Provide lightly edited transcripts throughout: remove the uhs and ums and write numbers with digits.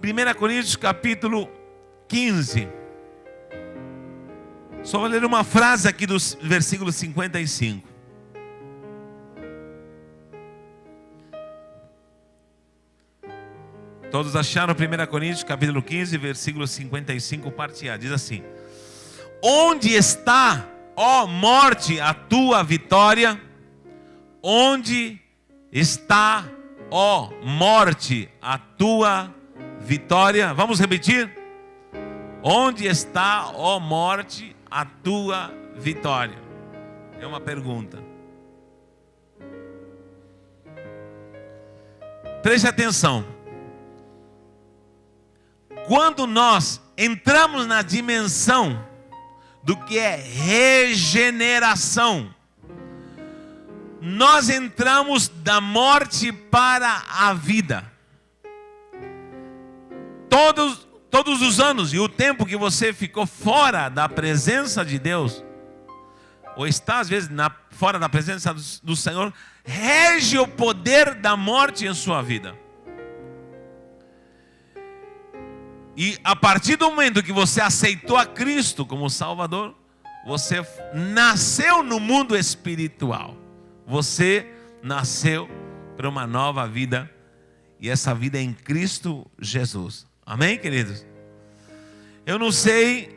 1 Coríntios capítulo 15. Só vou ler uma frase aqui do versículo 55. Todos acharam 1 Coríntios capítulo 15, versículo 55, parte A. Diz assim: onde está, ó morte, a tua vitória? Onde está, ó morte, a tua vitória? Vamos repetir? Onde está, ó morte, a tua vitória? É uma pergunta. Preste atenção. Quando nós entramos na dimensão do que é regeneração, nós entramos da morte para a vida. Todos os anos e o tempo que você ficou fora da presença de Deus, ou está às vezes fora da presença do Senhor, rege o poder da morte em sua vida. E a partir do momento que você aceitou a Cristo como Salvador, você nasceu no mundo espiritual. Você nasceu para uma nova vida. E essa vida é em Cristo Jesus. Amém, queridos? Eu não sei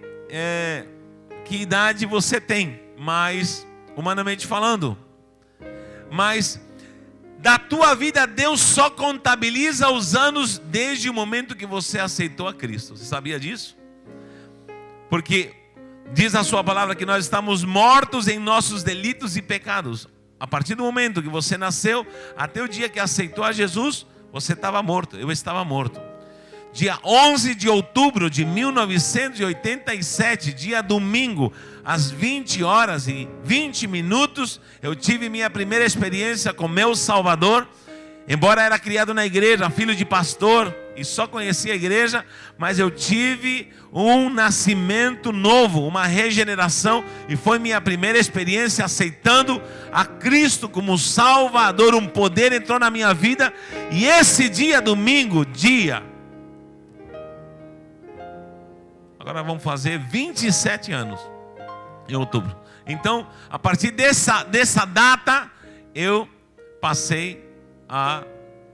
que idade você tem, mas, humanamente falando, mas da tua vida Deus só contabiliza os anos desde o momento que você aceitou a Cristo. Você sabia disso? Porque diz a sua palavra que nós estamos mortos em nossos delitos e pecados. A partir do momento que você nasceu, até o dia que aceitou a Jesus, você estava morto, eu estava morto. Dia 11 de outubro de 1987, dia domingo, às 20h20, eu tive minha primeira experiência com meu Salvador. Embora era criado na igreja, filho de pastor, e só conhecia a igreja, mas eu tive um nascimento novo, uma regeneração, e foi minha primeira experiência aceitando a Cristo como Salvador. Um poder entrou na minha vida, e esse dia domingo, agora vamos fazer 27 anos em outubro. Então, a partir dessa data, eu passei a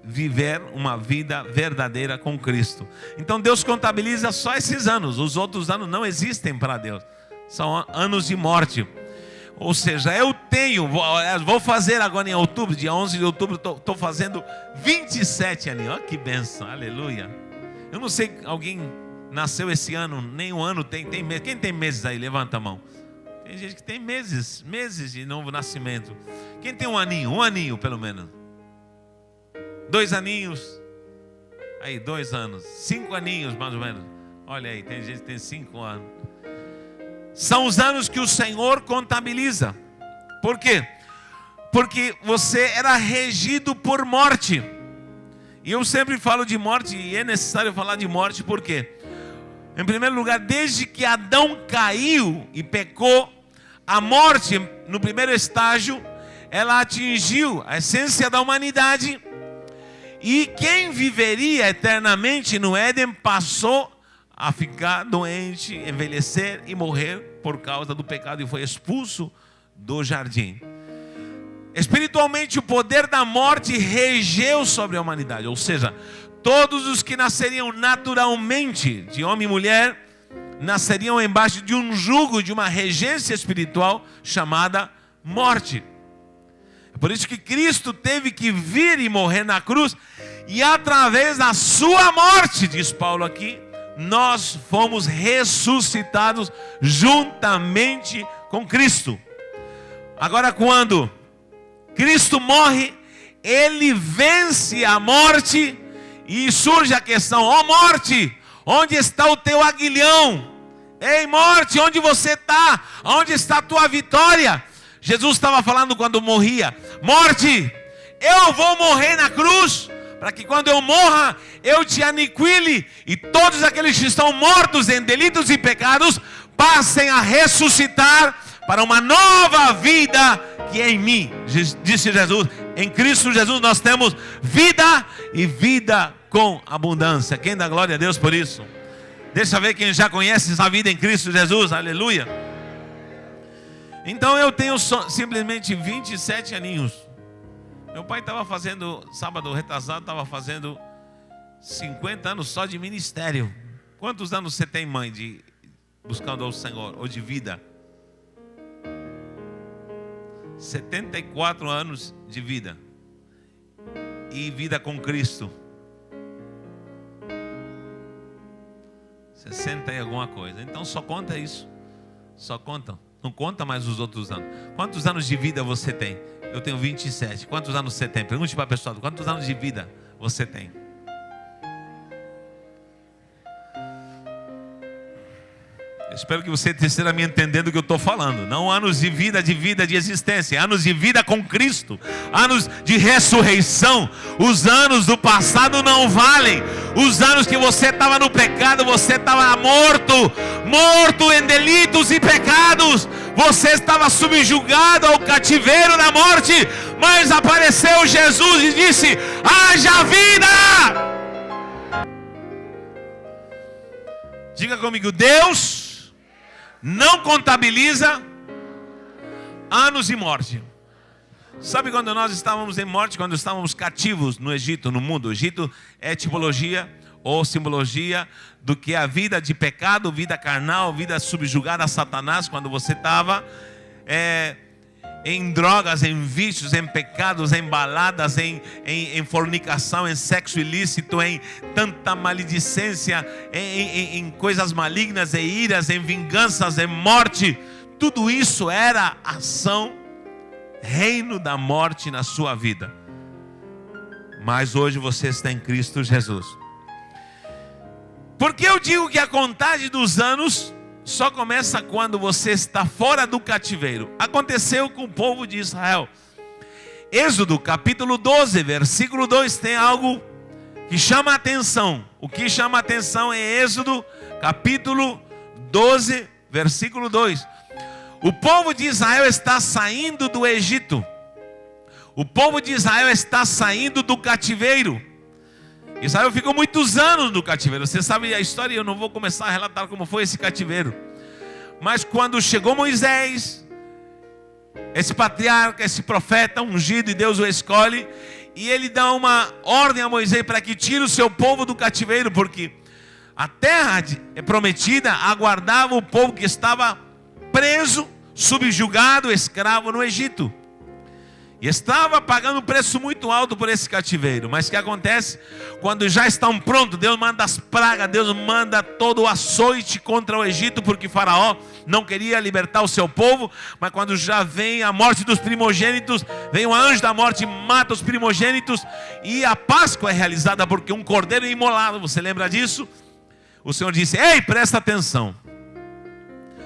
viver uma vida verdadeira com Cristo. Então Deus contabiliza só esses anos. Os outros anos não existem para Deus. São anos de morte. Ou seja, vou fazer agora em outubro, dia 11 de outubro, estou fazendo 27 anos. Olha que bênção, aleluia. Eu não sei, alguém nasceu esse ano, nem um ano tem mês. Quem tem meses aí? Levanta a mão. Tem gente que tem meses de novo nascimento. Quem tem um aninho pelo menos? 2 aninhos. Aí, 2 anos. 5 aninhos mais ou menos. Olha aí, tem gente que tem 5 anos. São os anos que o Senhor contabiliza. Por quê? Porque você era regido por morte. E eu sempre falo de morte, e é necessário falar de morte, por quê? Em primeiro lugar, desde que Adão caiu e pecou, a morte, no primeiro estágio, ela atingiu a essência da humanidade. E quem viveria eternamente no Éden passou a ficar doente, envelhecer e morrer por causa do pecado, e foi expulso do jardim. Espiritualmente, o poder da morte regeu sobre a humanidade. Ou seja, todos os que nasceriam naturalmente de homem e mulher nasceriam embaixo de um jugo, de uma regência espiritual chamada morte. É por isso que Cristo teve que vir e morrer na cruz, e através da sua morte, diz Paulo aqui, nós fomos ressuscitados juntamente com Cristo. Agora, quando Cristo morre, Ele vence a morte, e surge a questão: ó morte, onde está o teu aguilhão? Ei morte, onde você está? Onde está a tua vitória? Jesus estava falando quando morria: morte, eu vou morrer na cruz, para que quando eu morra, eu te aniquile, e todos aqueles que estão mortos em delitos e pecados passem a ressuscitar para uma nova vida que é em mim. Disse Jesus: em Cristo Jesus nós temos vida, e vida com abundância. Quem dá glória a Deus por isso? Deixa eu ver quem já conhece essa vida em Cristo Jesus. Aleluia. Então eu tenho simplesmente 27 aninhos. Meu pai estava fazendo, sábado retrasado, estava fazendo 50 anos só de ministério. Quantos anos você tem, mãe, de buscando ao Senhor, ou de vida? 74 anos de vida. E vida com Cristo. 60 e alguma coisa. Então só conta isso. Só conta. Não conta mais os outros anos. Quantos anos de vida você tem? Eu tenho 27. Quantos anos você tem? Pergunte para a pessoa. Quantos anos de vida você tem? Eu espero que você esteja me entendendo o que eu estou falando. Não anos de vida, de existência. Anos de vida com Cristo. Anos de ressurreição. Os anos do passado não valem. Os anos que você estava no pecado, você estava morto em delitos e pecados. Você estava subjugado ao cativeiro da morte. Mas apareceu Jesus e disse: haja vida! Diga comigo: Deus não contabiliza anos de morte. Sabe quando nós estávamos em morte? Quando estávamos cativos no Egito, no mundo. O Egito é tipologia ou simbologia do que é a vida de pecado, vida carnal, vida subjugada a Satanás. Quando você estava em drogas, em vícios, em pecados, em baladas, em fornicação, em sexo ilícito, em tanta maledicência, em coisas malignas, em iras, em vinganças, em morte. Tudo isso era ação, reino da morte na sua vida. Mas hoje você está em Cristo Jesus. Porque eu digo que a contagem dos anos só começa quando você está fora do cativeiro. Aconteceu com o povo de Israel. Êxodo capítulo 12, versículo 2, tem algo que chama a atenção. O que chama a atenção é Êxodo capítulo 12, versículo 2. O povo de Israel está saindo do Egito. O povo de Israel está saindo do cativeiro. Israel ficou muitos anos no cativeiro. Você sabe a história, eu não vou começar a relatar como foi esse cativeiro. Mas quando chegou Moisés, esse patriarca, esse profeta ungido, e Deus o escolhe, e ele dá uma ordem a Moisés para que tire o seu povo do cativeiro, porque a terra prometida aguardava o povo que estava preso, subjugado, escravo no Egito. E estava pagando um preço muito alto por esse cativeiro. Mas o que acontece? Quando já estão prontos, Deus manda as pragas, Deus manda todo o açoite contra o Egito, porque Faraó não queria libertar o seu povo. Mas quando já vem a morte dos primogênitos, vem o anjo da morte e mata os primogênitos. E a Páscoa é realizada porque um cordeiro é imolado. Você lembra disso? O Senhor disse: ei, presta atenção.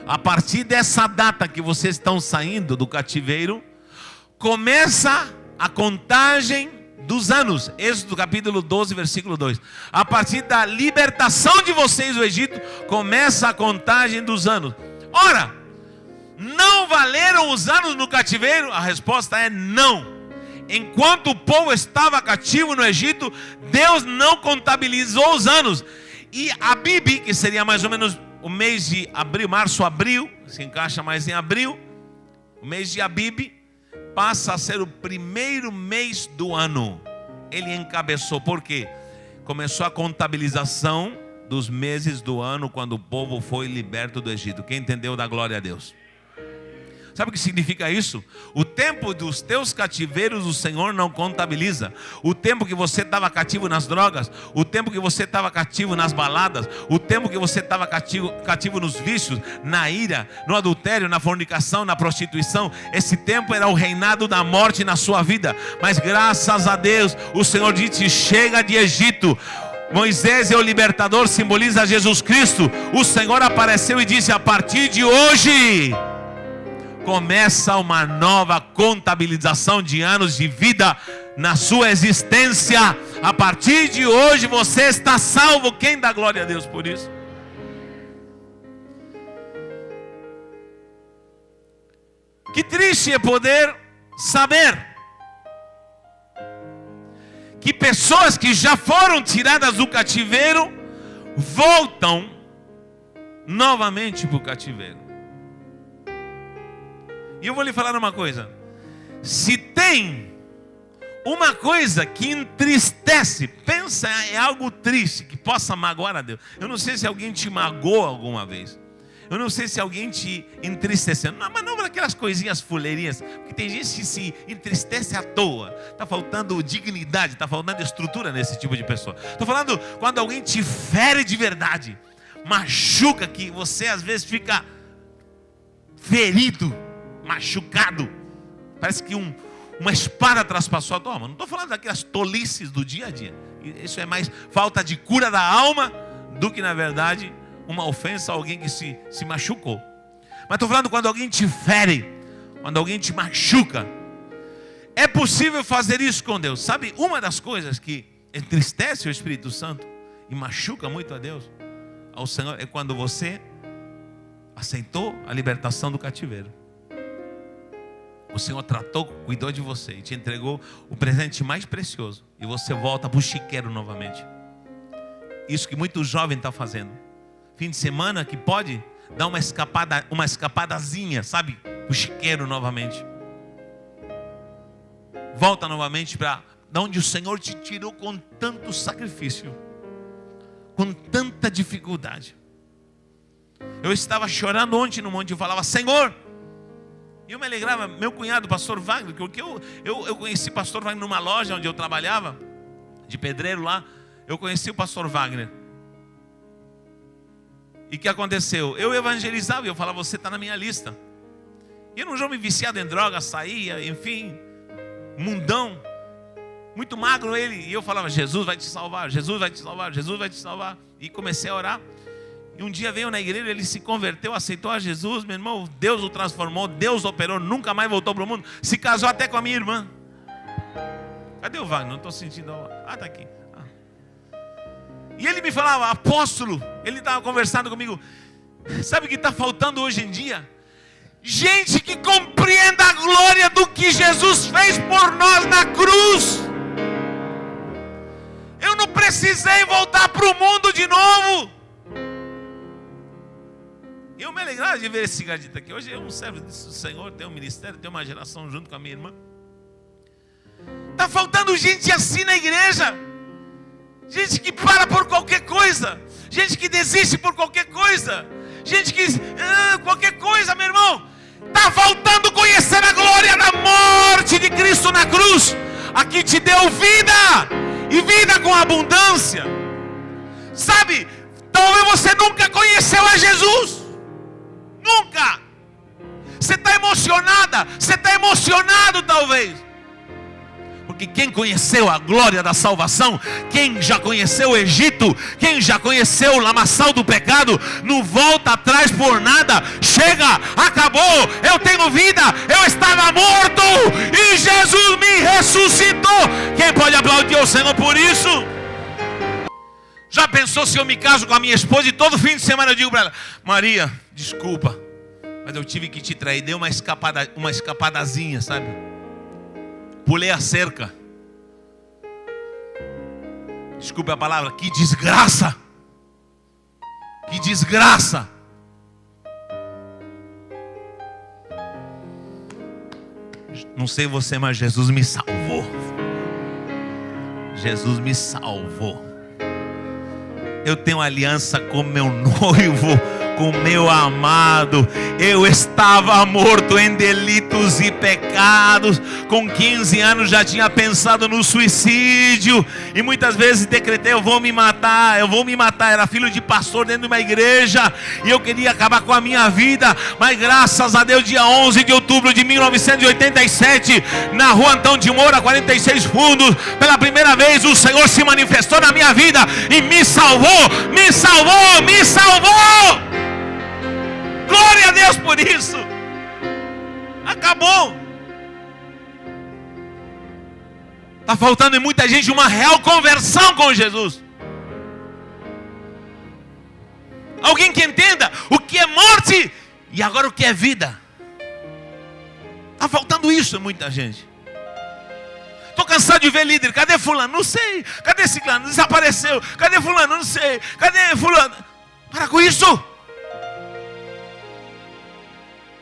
A partir dessa data que vocês estão saindo do cativeiro, começa a contagem dos anos. Êxodo capítulo 12, versículo 2. A partir da libertação de vocês do Egito, começa a contagem dos anos. Ora, não valeram os anos no cativeiro? A resposta é não. Enquanto o povo estava cativo no Egito, Deus não contabilizou os anos. E Abib, que seria mais ou menos o mês de abril, março, abril, se encaixa mais em abril, o mês de Abib passa a ser o primeiro mês do ano. Ele encabeçou, por quê? Começou a contabilização dos meses do ano, quando o povo foi liberto do Egito. Quem entendeu, dá glória a Deus. Sabe o que significa isso? O tempo dos teus cativeiros o Senhor não contabiliza. O tempo que você estava cativo nas drogas, o tempo que você estava cativo nas baladas, o tempo que você estava cativo nos vícios, na ira, no adultério, na fornicação, na prostituição, esse tempo era o reinado da morte na sua vida. Mas graças a Deus, o Senhor disse: chega de Egito. Moisés é o libertador, simboliza Jesus Cristo. O Senhor apareceu e disse: a partir de hoje começa uma nova contabilização de anos de vida na sua existência. A partir de hoje você está salvo. Quem dá glória a Deus por isso? Que triste é poder saber que pessoas que já foram tiradas do cativeiro voltam novamente para o cativeiro. E eu vou lhe falar uma coisa: se tem uma coisa que entristece, pensa, é algo triste que possa magoar a Deus. Eu não sei se alguém te magoou alguma vez. Eu não sei se alguém te entristeceu. Não, mas não aquelas coisinhas fuleirinhas. Porque tem gente que se entristece à toa. Está faltando dignidade, está faltando estrutura nesse tipo de pessoa. Estou falando quando alguém te fere de verdade, machuca, que você às vezes fica ferido, machucado. Parece que uma espada traspassou a tua alma. Não estou falando daquelas tolices do dia a dia. Isso é mais falta de cura da alma do que, na verdade, uma ofensa a alguém que se machucou. Mas estou falando quando alguém te fere, quando alguém te machuca. É possível fazer isso com Deus. Sabe, uma das coisas que entristece o Espírito Santo e machuca muito a Deus, ao Senhor, é quando você aceitou a libertação do cativeiro. O Senhor tratou, cuidou de você e te entregou o presente mais precioso. E você volta para o chiqueiro novamente. Isso que muito jovem está fazendo. Fim de semana que pode dar uma escapadazinha, sabe? O chiqueiro novamente. Volta novamente para onde o Senhor te tirou com tanto sacrifício, com tanta dificuldade. Eu estava chorando ontem no monte e falava: Senhor. E eu me alegrava, meu cunhado, pastor Wagner, porque eu conheci o pastor Wagner numa loja onde eu trabalhava, de pedreiro lá. Eu conheci o pastor Wagner. E o que aconteceu? Eu evangelizava e eu falava: você está na minha lista. E eu não já me viciado em droga, saía, enfim, mundão, muito magro ele. E eu falava: Jesus vai te salvar, Jesus vai te salvar, Jesus vai te salvar. E comecei a orar. E um dia veio na igreja, ele se converteu, aceitou a Jesus, meu irmão. Deus o transformou, Deus operou, nunca mais voltou para o mundo. Se casou até com a minha irmã. Cadê o Wagner? Não estou sentindo. Ah, está aqui. E ele me falava: apóstolo, ele estava conversando comigo. Sabe o que está faltando hoje em dia? Gente que compreenda a glória do que Jesus fez por nós na cruz. Eu não precisei voltar para o mundo de novo. Eu me alegrava de ver esse gadito aqui. Hoje é um servo do Senhor, tem um ministério, tem uma geração junto com a minha irmã. Está faltando gente assim na igreja. Gente que para por qualquer coisa. Gente que desiste por qualquer coisa. Gente que qualquer coisa, meu irmão. Está faltando conhecer a glória da morte de Cristo na cruz. Aqui te deu vida, e vida com abundância. Sabe, talvez você nunca conheceu a Jesus. Nunca. Você está emocionada, você está emocionado talvez. Porque quem conheceu a glória da salvação, quem já conheceu o Egito, quem já conheceu o lamaçal do pecado, não volta atrás por nada. Chega, acabou, eu tenho vida, eu estava morto e Jesus me ressuscitou. Quem pode aplaudir o Senhor por isso? Já pensou se eu me caso com a minha esposa e todo fim de semana eu digo para ela: Maria, desculpa, mas eu tive que te trair. Dei uma escapadazinha, sabe? Pulei a cerca. Desculpe a palavra. Que desgraça. Que desgraça. Não sei você, mas Jesus me salvou. Jesus me salvou. Eu tenho aliança com meu noivo, com meu amado. Eu estava morto em delitos e pecados. Com 15 anos já tinha pensado no suicídio. E muitas vezes decretei: eu vou me matar, eu vou me matar. Era filho de pastor dentro de uma igreja. E eu queria acabar com a minha vida. Mas graças a Deus, dia 11 de outubro de 1987, na rua Antão de Moura, 46 Fundos, pela primeira vez o Senhor se manifestou na minha vida e me salvou, me salvou, me salvou. Glória a Deus por isso. Acabou. Está faltando em muita gente uma real conversão com Jesus. Alguém que entenda o que é morte e agora o que é vida. Está faltando isso em muita gente. Estou cansado de ver líder. Cadê fulano? Não sei. Cadê ciclano? Desapareceu. Cadê fulano? Não sei. Cadê fulano? Para com isso.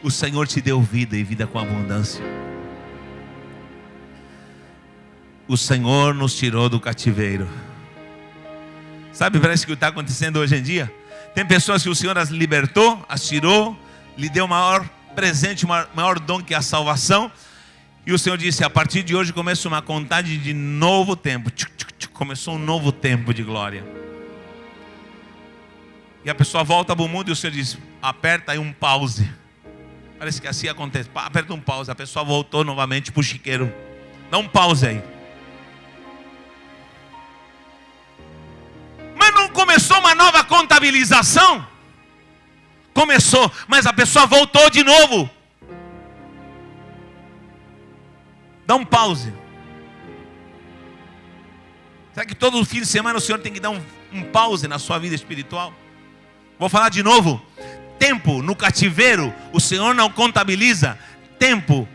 O Senhor te deu vida e vida com abundância. O Senhor nos tirou do cativeiro. Sabe, parece que o que está acontecendo hoje em dia. Tem pessoas que o Senhor as libertou, as tirou, lhe deu o maior presente, o maior dom que é a salvação. E o Senhor disse, a partir de hoje começa uma contagem de novo tempo. Começou um novo tempo de glória. E a pessoa volta para o mundo e o Senhor diz, aperta aí um pause. Parece que assim acontece. Aperta um pause. A pessoa voltou novamente para o chiqueiro. Dá um pause aí. Mas não começou uma nova contabilização? Começou, mas a pessoa voltou de novo. Dá um pause. Será que todo fim de semana o Senhor tem que dar um pause na sua vida espiritual? Vou falar de novo. Tempo no cativeiro, o Senhor não contabiliza. Tempo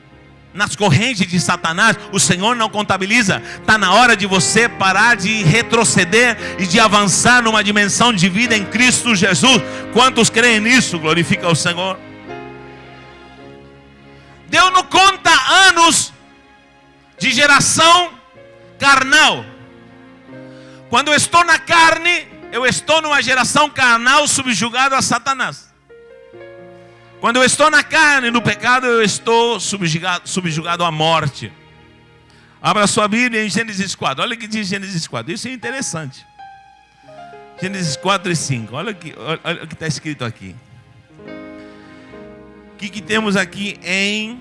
nas correntes de Satanás, o Senhor não contabiliza. Está na hora de você parar de retroceder e de avançar numa dimensão de vida em Cristo Jesus. Quantos creem nisso? Glorifica o Senhor. Deus não conta anos de geração carnal. Quando eu estou na carne, eu estou numa geração carnal subjugada a Satanás. Quando eu estou na carne, no pecado, eu estou subjugado à morte. Abra sua Bíblia em Gênesis 4. Olha o que diz Gênesis 4. Isso é interessante. Gênesis 4 e 5. Olha o que está escrito aqui. O que temos aqui em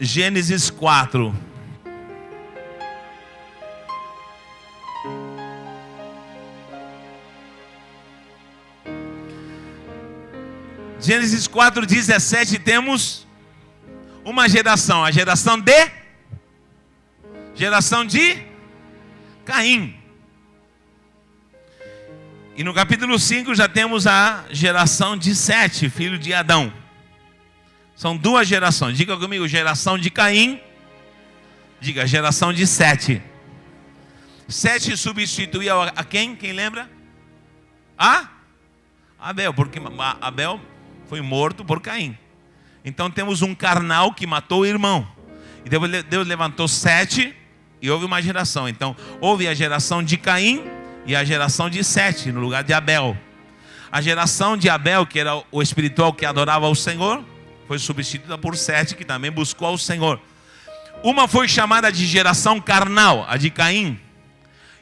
Gênesis 4? Gênesis 4:17 temos uma geração, a geração de Caim. E no capítulo 5 já temos a geração de Sete, filho de Adão. São duas gerações. Diga comigo, geração de Caim. Diga, geração de Sete. Sete substituiu a quem? Quem lembra? Abel, porque Abel foi morto por Caim. Então temos um carnal que matou o irmão. E Deus levantou Sete e houve uma geração. Então houve a geração de Caim e a geração de Sete no lugar de Abel. A geração de Abel, que era o espiritual que adorava ao Senhor, foi substituída por Sete, que também buscou ao Senhor. Uma foi chamada de geração carnal, a de Caim.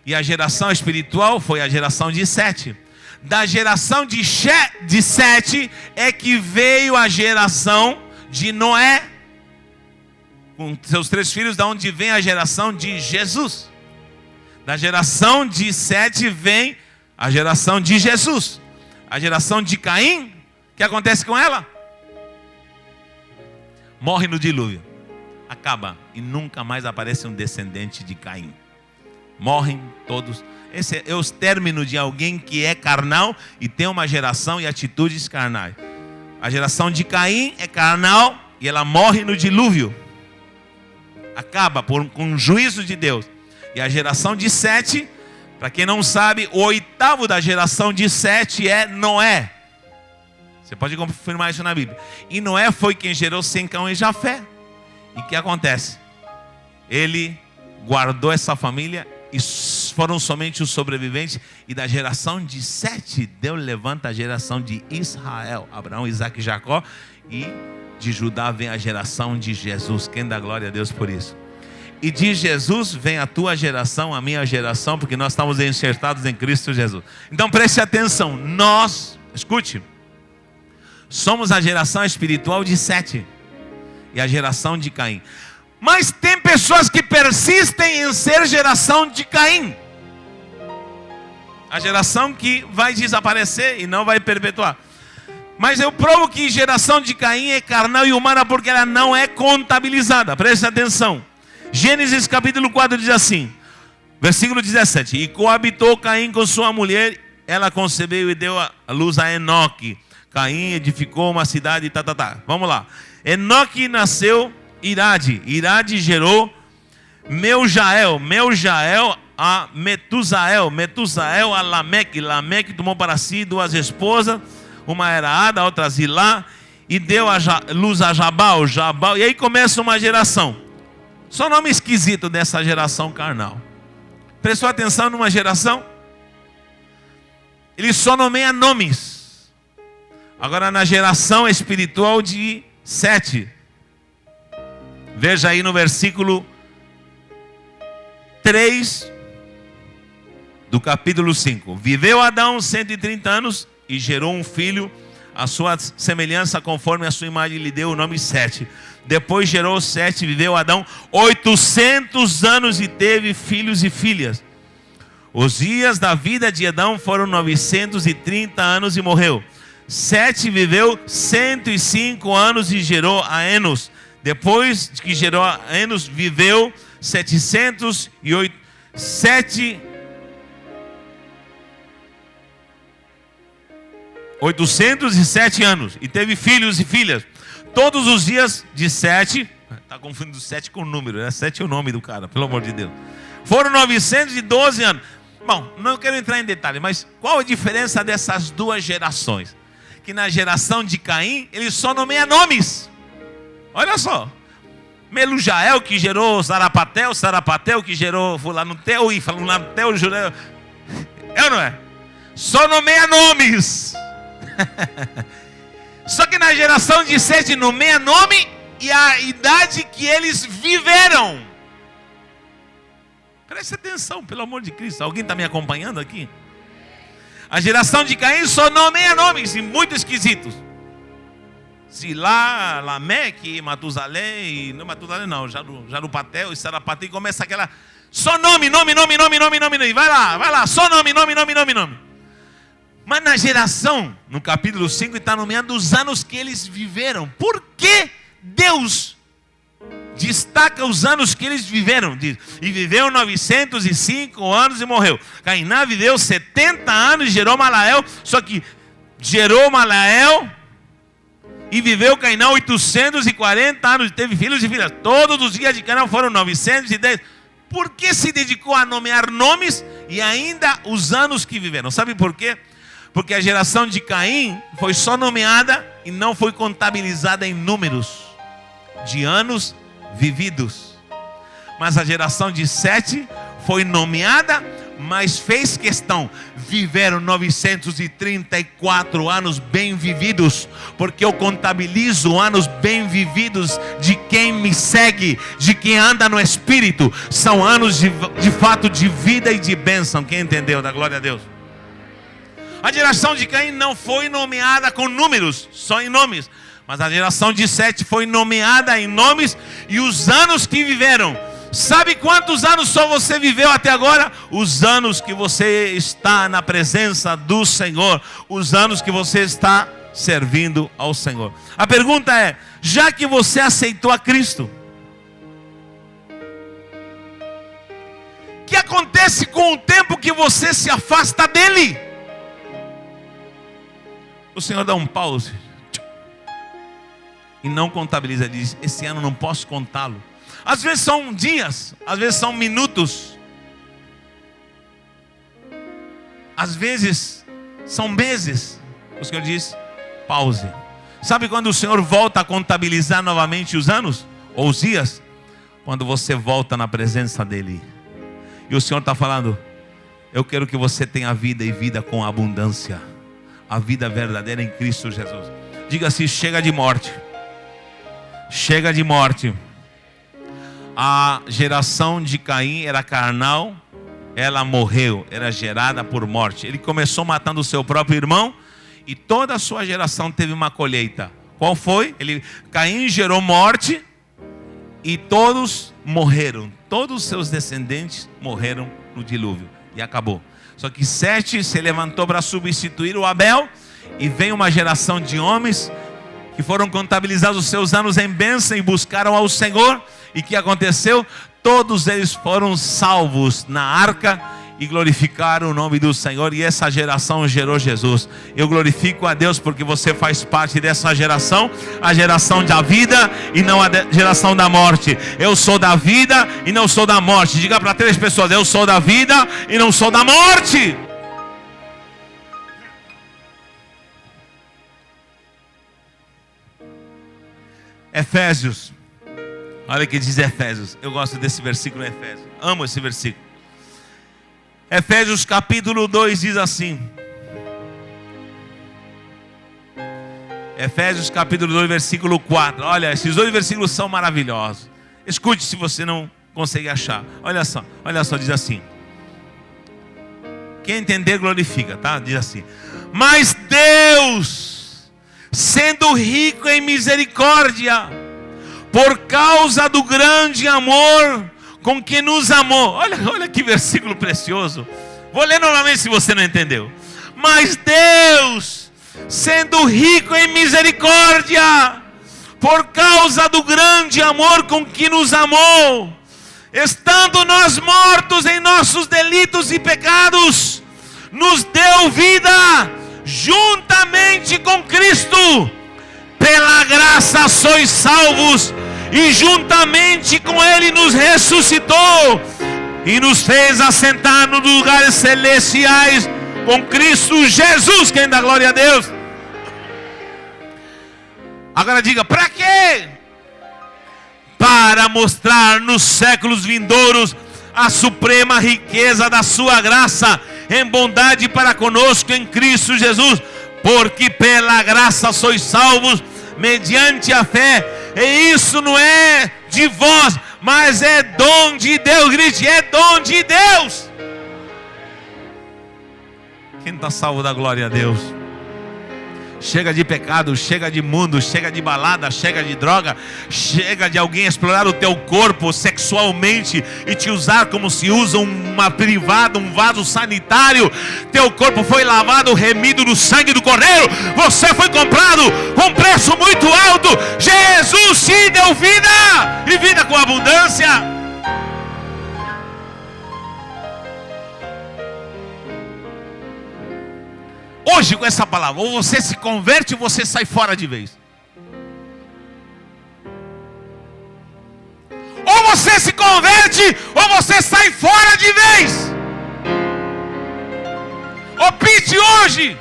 E a geração espiritual foi a geração de Sete. Da geração de Sete é que veio a geração de Noé, com seus 3 filhos, da onde vem a geração de Jesus. Da geração de Sete vem a geração de Jesus. A geração de Caim, o que acontece com ela? Morre no dilúvio, acaba, e nunca mais aparece um descendente de Caim. Morrem todos. Esse é o término de alguém que é carnal e tem uma geração e atitudes carnais. A geração de Caim é carnal e ela morre no dilúvio. Acaba com o juízo de Deus. E a geração de Sete, para quem não sabe, o 8º da geração de Sete é Noé. Você pode confirmar isso na Bíblia. E Noé foi quem gerou Sem, Cão e Jafé. E o que acontece? Ele guardou essa família e foram somente os sobreviventes. E da geração de Sete, Deus levanta a geração de Israel, Abraão, Isaac e Jacó. E de Judá vem a geração de Jesus. Quem dá glória a Deus por isso? E de Jesus vem a tua geração, a minha geração, porque nós estamos enxertados em Cristo Jesus. Então preste atenção, nós, escute, somos a geração espiritual de Sete e a geração de Caim. Mas tem pessoas que persistem em ser geração de Caim, a geração que vai desaparecer e não vai perpetuar. Mas eu provo que geração de Caim é carnal e humana porque ela não é contabilizada. Preste atenção. Gênesis capítulo 4 diz assim, versículo 17: E coabitou Caim com sua mulher, ela concebeu e deu a luz a Enoque. Caim edificou uma cidade, Vamos lá. Enoque nasceu Irade. Irade gerou Meujael a Metusael, Metusael a Lameque, Lameque tomou para si duas esposas, uma era Ada, a outra Zilá, e deu a luz a Jabal, e aí começa uma geração. Só nome esquisito dessa geração carnal. Prestou atenção numa geração? Ele só nomeia nomes. Agora na geração espiritual de Sete, veja aí no versículo 3 do capítulo 5. Viveu Adão 130 anos e gerou um filho, a sua semelhança, conforme a sua imagem, lhe deu o nome Sete. Depois gerou Sete, viveu Adão 800 anos e teve filhos e filhas. Os dias da vida de Adão foram 930 anos e morreu. Sete viveu 105 anos e gerou a Enos. Depois que gerou a Enos, viveu 807 anos e teve filhos e filhas. Todos os dias de Sete, está confundindo Sete com o número, né? Sete é o nome do cara, pelo amor de Deus. Foram 912 anos. Bom, não quero entrar em detalhe, mas qual a diferença dessas duas gerações? Que na geração de Caim, ele só nomeia nomes. Olha só. Melujael que gerou Sarapatel, Sarapatel que gerou Fulanutel e Fulanutel Jureu. É ou não é? Só nomeia nomes. Só que na geração de Sete nomeia nome e a idade que eles viveram. Preste atenção, pelo amor de Cristo. Alguém está me acompanhando aqui? A geração de Caim só nomeia nomes e muito esquisitos. Zilá, Lameque, Matusalém, não Matusalém não, Jarupatel e Sarapatel, e começa aquela, só nome, vai lá, só nome. Mas na geração, no capítulo 5, está nomeando os anos que eles viveram. Por que Deus destaca os anos que eles viveram? Diz, e viveu 905 anos e morreu. Cainá viveu 70 anos e gerou Malael. Só que gerou Malael e viveu Cainá 840 anos e teve filhos e filhas. Todos os dias de Cainá foram 910. Por que se dedicou a nomear nomes e ainda os anos que viveram? Sabe por quê? Porque a geração de Caim foi só nomeada e não foi contabilizada em números de anos vividos. Mas a geração de Sete foi nomeada, mas fez questão. Viveram 934 anos bem vividos, porque eu contabilizo anos bem vividos de quem me segue, de quem anda no Espírito. São anos de fato de vida e de bênção. Quem entendeu? Da glória a Deus. A geração de Caim não foi nomeada com números, só em nomes. Mas a geração de Sete foi nomeada em nomes e os anos que viveram. Sabe quantos anos só você viveu até agora? Os anos que você está na presença do Senhor. Os anos que você está servindo ao Senhor. A pergunta é, já que você aceitou a Cristo, o que acontece com o tempo que você se afasta dele? O Senhor dá um pause e não contabiliza, diz, esse ano não posso contá-lo. Às vezes são dias, às vezes são minutos, às vezes são meses. O Senhor diz, pause. Sabe quando o Senhor volta a contabilizar novamente os anos ou os dias? Quando você volta na presença dEle. E o Senhor está falando, eu quero que você tenha vida e vida com abundância. A vida verdadeira em Cristo Jesus. Diga assim, chega de morte. Chega de morte. A geração de Caim era carnal, ela morreu, era gerada por morte. Ele começou matando o seu próprio irmão e toda a sua geração teve uma colheita. Qual foi? Caim gerou morte e todos morreram. Todos os seus descendentes morreram no dilúvio e acabou. Só que Sete se levantou para substituir o Abel e veio uma geração de homens que foram contabilizados os seus anos em bênção e buscaram ao Senhor. E o que aconteceu? Todos eles foram salvos na arca e glorificar o nome do Senhor. E essa geração gerou Jesus. Eu glorifico a Deus porque você faz parte dessa geração, a geração da vida e não a geração da morte. Eu sou da vida e não sou da morte. Diga para 3 pessoas: eu sou da vida e não sou da morte. Efésios, olha o que diz Efésios. Eu gosto desse versículo em Efésios, amo esse versículo. Efésios capítulo 2 diz assim. Efésios capítulo 2 versículo 4. Olha, esses 2 versículos são maravilhosos. Escute se você não consegue achar. Olha só, diz assim. Quem entender glorifica, tá? Diz assim: mas Deus, sendo rico em misericórdia, por causa do grande amor com que nos amou. Olha que versículo precioso. Vou ler novamente se você não entendeu. Mas Deus, sendo rico em misericórdia, por causa do grande amor com que nos amou, estando nós mortos em nossos delitos e pecados, nos deu vida juntamente com Cristo. Pela graça sois salvos, e juntamente com Ele nos ressuscitou e nos fez assentar nos lugares celestiais com Cristo Jesus. Quem dá glória a Deus? Agora diga: para quê? Para mostrar nos séculos vindouros a suprema riqueza da sua graça em bondade para conosco em Cristo Jesus. Porque pela graça sois salvos mediante a fé, e isso não é de vós, mas é dom de Deus. Grite: é dom de Deus. Quem está salvo dá glória a Deus. Chega de pecado, chega de mundo, chega de balada, chega de droga, chega de alguém explorar o teu corpo sexualmente e te usar como se usa uma privada, um vaso sanitário. Teu corpo foi lavado, remido no sangue do Cordeiro. Você foi comprado com um preço muito alto. Jesus te deu vida, e vida com abundância. Hoje, com essa palavra, ou você se converte ou você sai fora de vez. Ou você se converte ou você sai fora de vez. Opte hoje.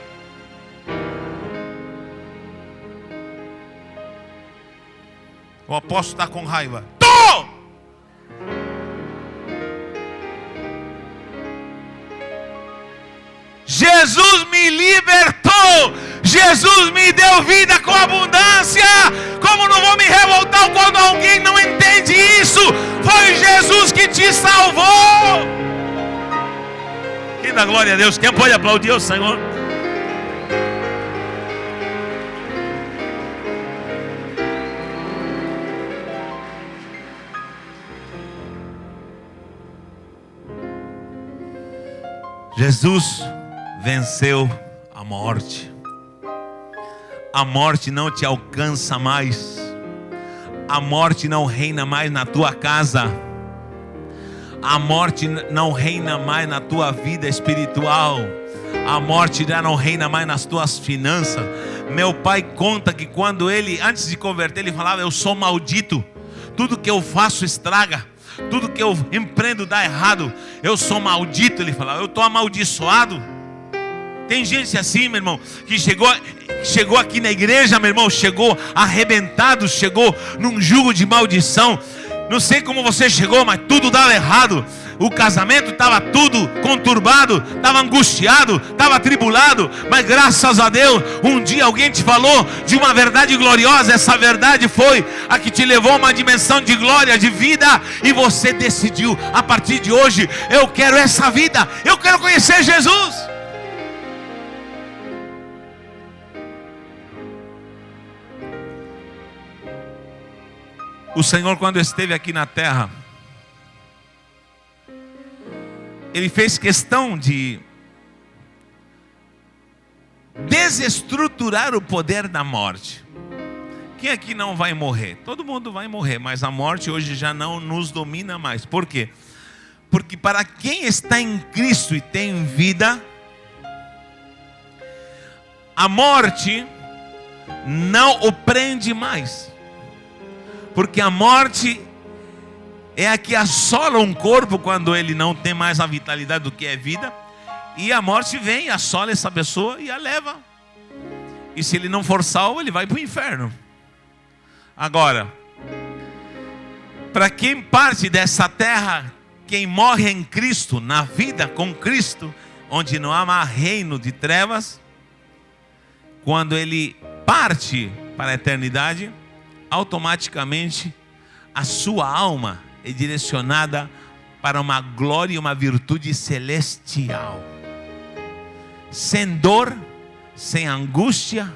O apóstolo está com raiva. Jesus me libertou, Jesus me deu vida com abundância. Como não vou me revoltar quando alguém não entende isso? Foi Jesus que te salvou. Quem dá glória a Deus? Quem pode aplaudir o Senhor? Jesus venceu a morte. A morte não te alcança mais. A morte não reina mais na tua casa. A morte não reina mais na tua vida espiritual. A morte já não reina mais nas tuas finanças. Meu pai conta que quando ele, antes de converter, ele falava: eu sou maldito. Tudo que eu faço estraga. Tudo que eu empreendo dá errado. Eu sou maldito, ele falava. Eu estou amaldiçoado. Tem gente assim, meu irmão, que chegou aqui na igreja, meu irmão, chegou arrebentado, chegou num jugo de maldição. Não sei como você chegou, mas tudo dava errado. O casamento estava tudo conturbado, estava angustiado, estava atribulado. Mas graças a Deus, um dia alguém te falou de uma verdade gloriosa. Essa verdade foi a que te levou a uma dimensão de glória, de vida. E você decidiu: a partir de hoje, eu quero essa vida, eu quero conhecer Jesus. O Senhor, quando esteve aqui na terra, Ele fez questão de desestruturar o poder da morte. Quem aqui não vai morrer? Todo mundo vai morrer, mas a morte hoje já não nos domina mais. Por quê? Porque para quem está em Cristo e tem vida, a morte não o prende mais. Porque a morte é a que assola um corpo quando ele não tem mais a vitalidade do que é vida. E a morte vem, assola essa pessoa e a leva. E se ele não for salvo, ele vai para o inferno. Agora, para quem parte dessa terra, quem morre em Cristo, na vida com Cristo, onde não há mais reino de trevas, quando ele parte para a eternidade, automaticamente a sua alma é direcionada para uma glória e uma virtude celestial, sem dor, sem angústia.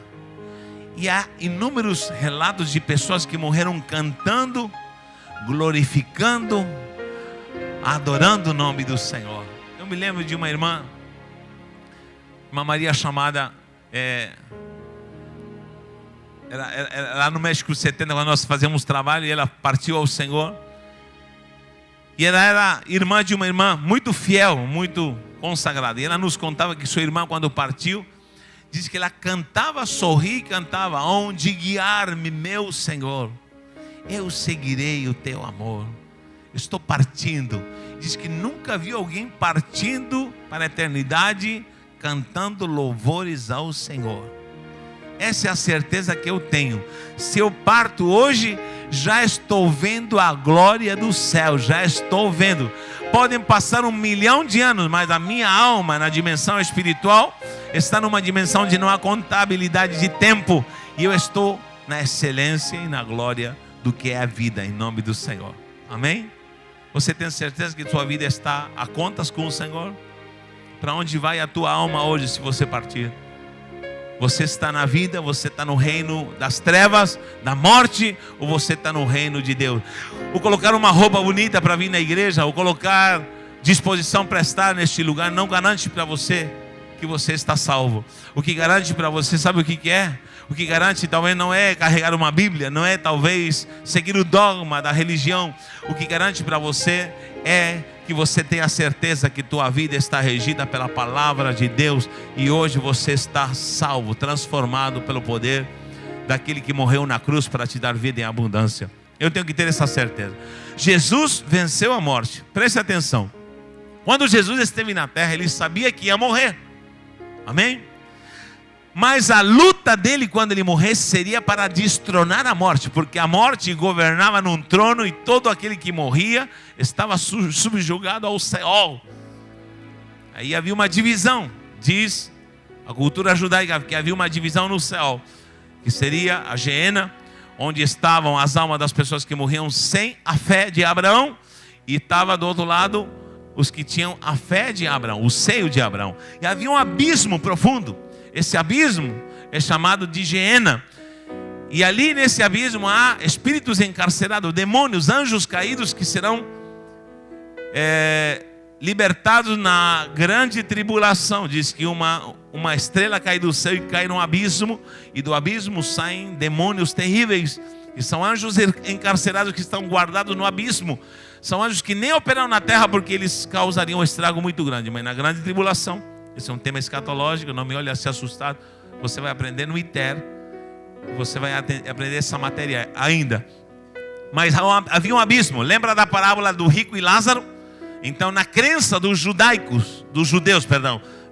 E há inúmeros relatos de pessoas que morreram cantando, glorificando, adorando o nome do Senhor. Eu me lembro de uma irmã Maria chamada lá no México 70, quando nós fazíamos trabalho, e ela partiu ao Senhor. E ela era irmã de uma irmã muito fiel, muito consagrada. E ela nos contava que sua irmã, quando partiu, disse que ela cantava, sorria e cantava: onde guiar-me, meu Senhor, eu seguirei o teu amor. Estou partindo. Diz que nunca viu alguém partindo para a eternidade cantando louvores ao Senhor. Essa é a certeza que eu tenho. Se eu parto hoje, já estou vendo a glória do céu. Já estou vendo. Podem passar 1 milhão de anos, mas a minha alma, na dimensão espiritual, está numa dimensão onde não há contabilidade de tempo. E eu estou na excelência e na glória do que é a vida, em nome do Senhor. Amém? Você tem certeza que sua vida está a contas com o Senhor? Para onde vai a tua alma hoje se você partir? Você está na vida, você está no reino das trevas, da morte, ou você está no reino de Deus? Ou colocar uma roupa bonita para vir na igreja, ou colocar disposição para estar neste lugar, não garante para você que você está salvo. O que garante para você, sabe o que é? O que garante talvez não é carregar uma Bíblia, não é talvez seguir o dogma da religião. O que garante para você é que você tenha certeza que tua vida está regida pela palavra de Deus. E hoje você está salvo, transformado pelo poder daquele que morreu na cruz para te dar vida em abundância. Eu tenho que ter essa certeza. Jesus venceu a morte. Preste atenção. Quando Jesus esteve na terra, ele sabia que ia morrer. Amém? Mas a luta dele quando ele morresse seria para destronar a morte, porque a morte governava num trono e todo aquele que morria estava subjugado ao Seol. Aí havia uma divisão, diz a cultura judaica, que havia uma divisão no Seol, que seria a Geena, onde estavam as almas das pessoas que morriam sem a fé de Abraão, e estava do outro lado os que tinham a fé de Abraão, o seio de Abraão. E havia um abismo profundo. Esse abismo é chamado de Geena. E ali nesse abismo há espíritos encarcerados, demônios, anjos caídos que serão libertados na grande tribulação. Diz que uma estrela cai do céu e cai no abismo, e do abismo saem demônios terríveis, que são anjos encarcerados que estão guardados no abismo. São anjos que nem operam na terra porque eles causariam um estrago muito grande. Mas na grande tribulação, esse é um tema escatológico, não me olhe assim assustado. Você vai aprender no ITER, você vai aprender essa matéria ainda. Mas havia um abismo. Lembra da parábola do rico e Lázaro? Então, na crença dos judeus,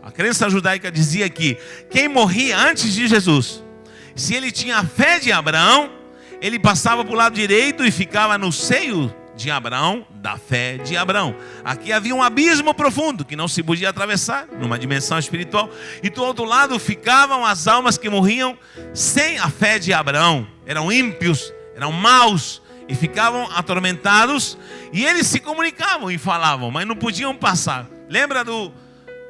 a crença judaica dizia que quem morria antes de Jesus, se ele tinha a fé de Abraão, ele passava para o lado direito e ficava no seio de Abraão, da fé de Abraão. Aqui havia um abismo profundo que não se podia atravessar, numa dimensão espiritual. E do outro lado ficavam as almas que morriam sem a fé de Abraão. Eram ímpios, eram maus e ficavam atormentados. E eles se comunicavam e falavam, mas não podiam passar. Lembra do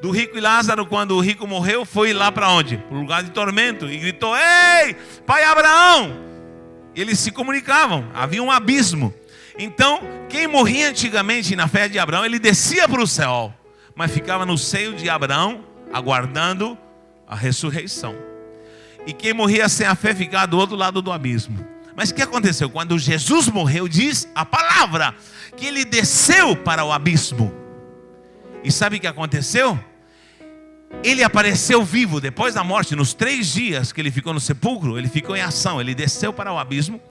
rico e Lázaro? Quando o rico morreu, foi lá para onde? Para o lugar de tormento, e gritou: ei, pai Abraão! Eles se comunicavam, havia um abismo. Então, quem morria antigamente na fé de Abraão, ele descia para o céu, mas ficava no seio de Abraão, aguardando a ressurreição. E quem morria sem a fé ficava do outro lado do abismo. Mas o que aconteceu? Quando Jesus morreu, diz a palavra que ele desceu para o abismo. E sabe o que aconteceu? Ele apareceu vivo depois da morte. Nos 3 dias que ele ficou no sepulcro, ele ficou em ação. Ele desceu para o abismo.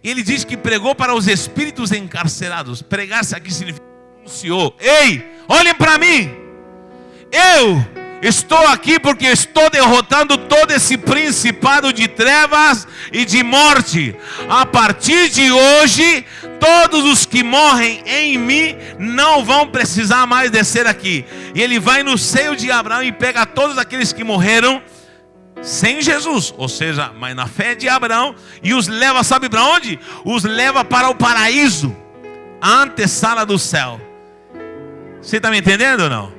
E ele diz que pregou para os espíritos encarcerados. Pregar-se aqui significa anunciou: ei, olhem para mim. Eu estou aqui porque estou derrotando todo esse principado de trevas e de morte. A partir de hoje, todos os que morrem em mim não vão precisar mais descer aqui. E ele vai no seio de Abraão e pega todos aqueles que morreram sem Jesus, ou seja, mas na fé de Abraão, e os leva, sabe para onde? Os leva para o paraíso, a antessala do céu. Você está me entendendo ou não?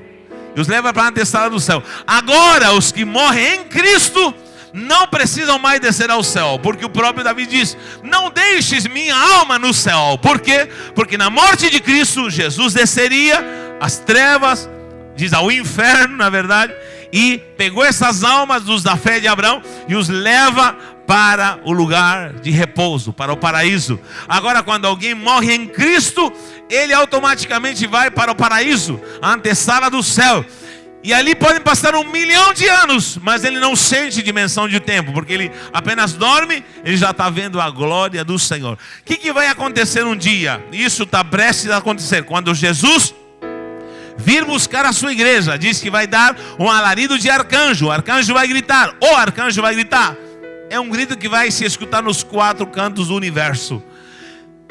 E os leva para a antessala do céu. Agora os que morrem em Cristo não precisam mais descer ao céu, porque o próprio Davi diz: não deixes minha alma no céu. Por quê? Porque na morte de Cristo, Jesus desceria às trevas, diz ao inferno, na verdade, e pegou essas almas dos da fé de Abraão e os leva para o lugar de repouso, para o paraíso. Agora, quando alguém morre em Cristo, ele automaticamente vai para o paraíso, a antessala do céu. E ali podem passar 1 milhão de anos, mas ele não sente dimensão de tempo, porque ele apenas dorme, ele já está vendo a glória do Senhor. O que vai acontecer um dia? Isso está prestes a acontecer, quando Jesus vir buscar a sua igreja. Diz que vai dar um alarido de arcanjo. O arcanjo vai gritar, o arcanjo vai gritar. É um grito que vai se escutar nos 4 cantos do universo.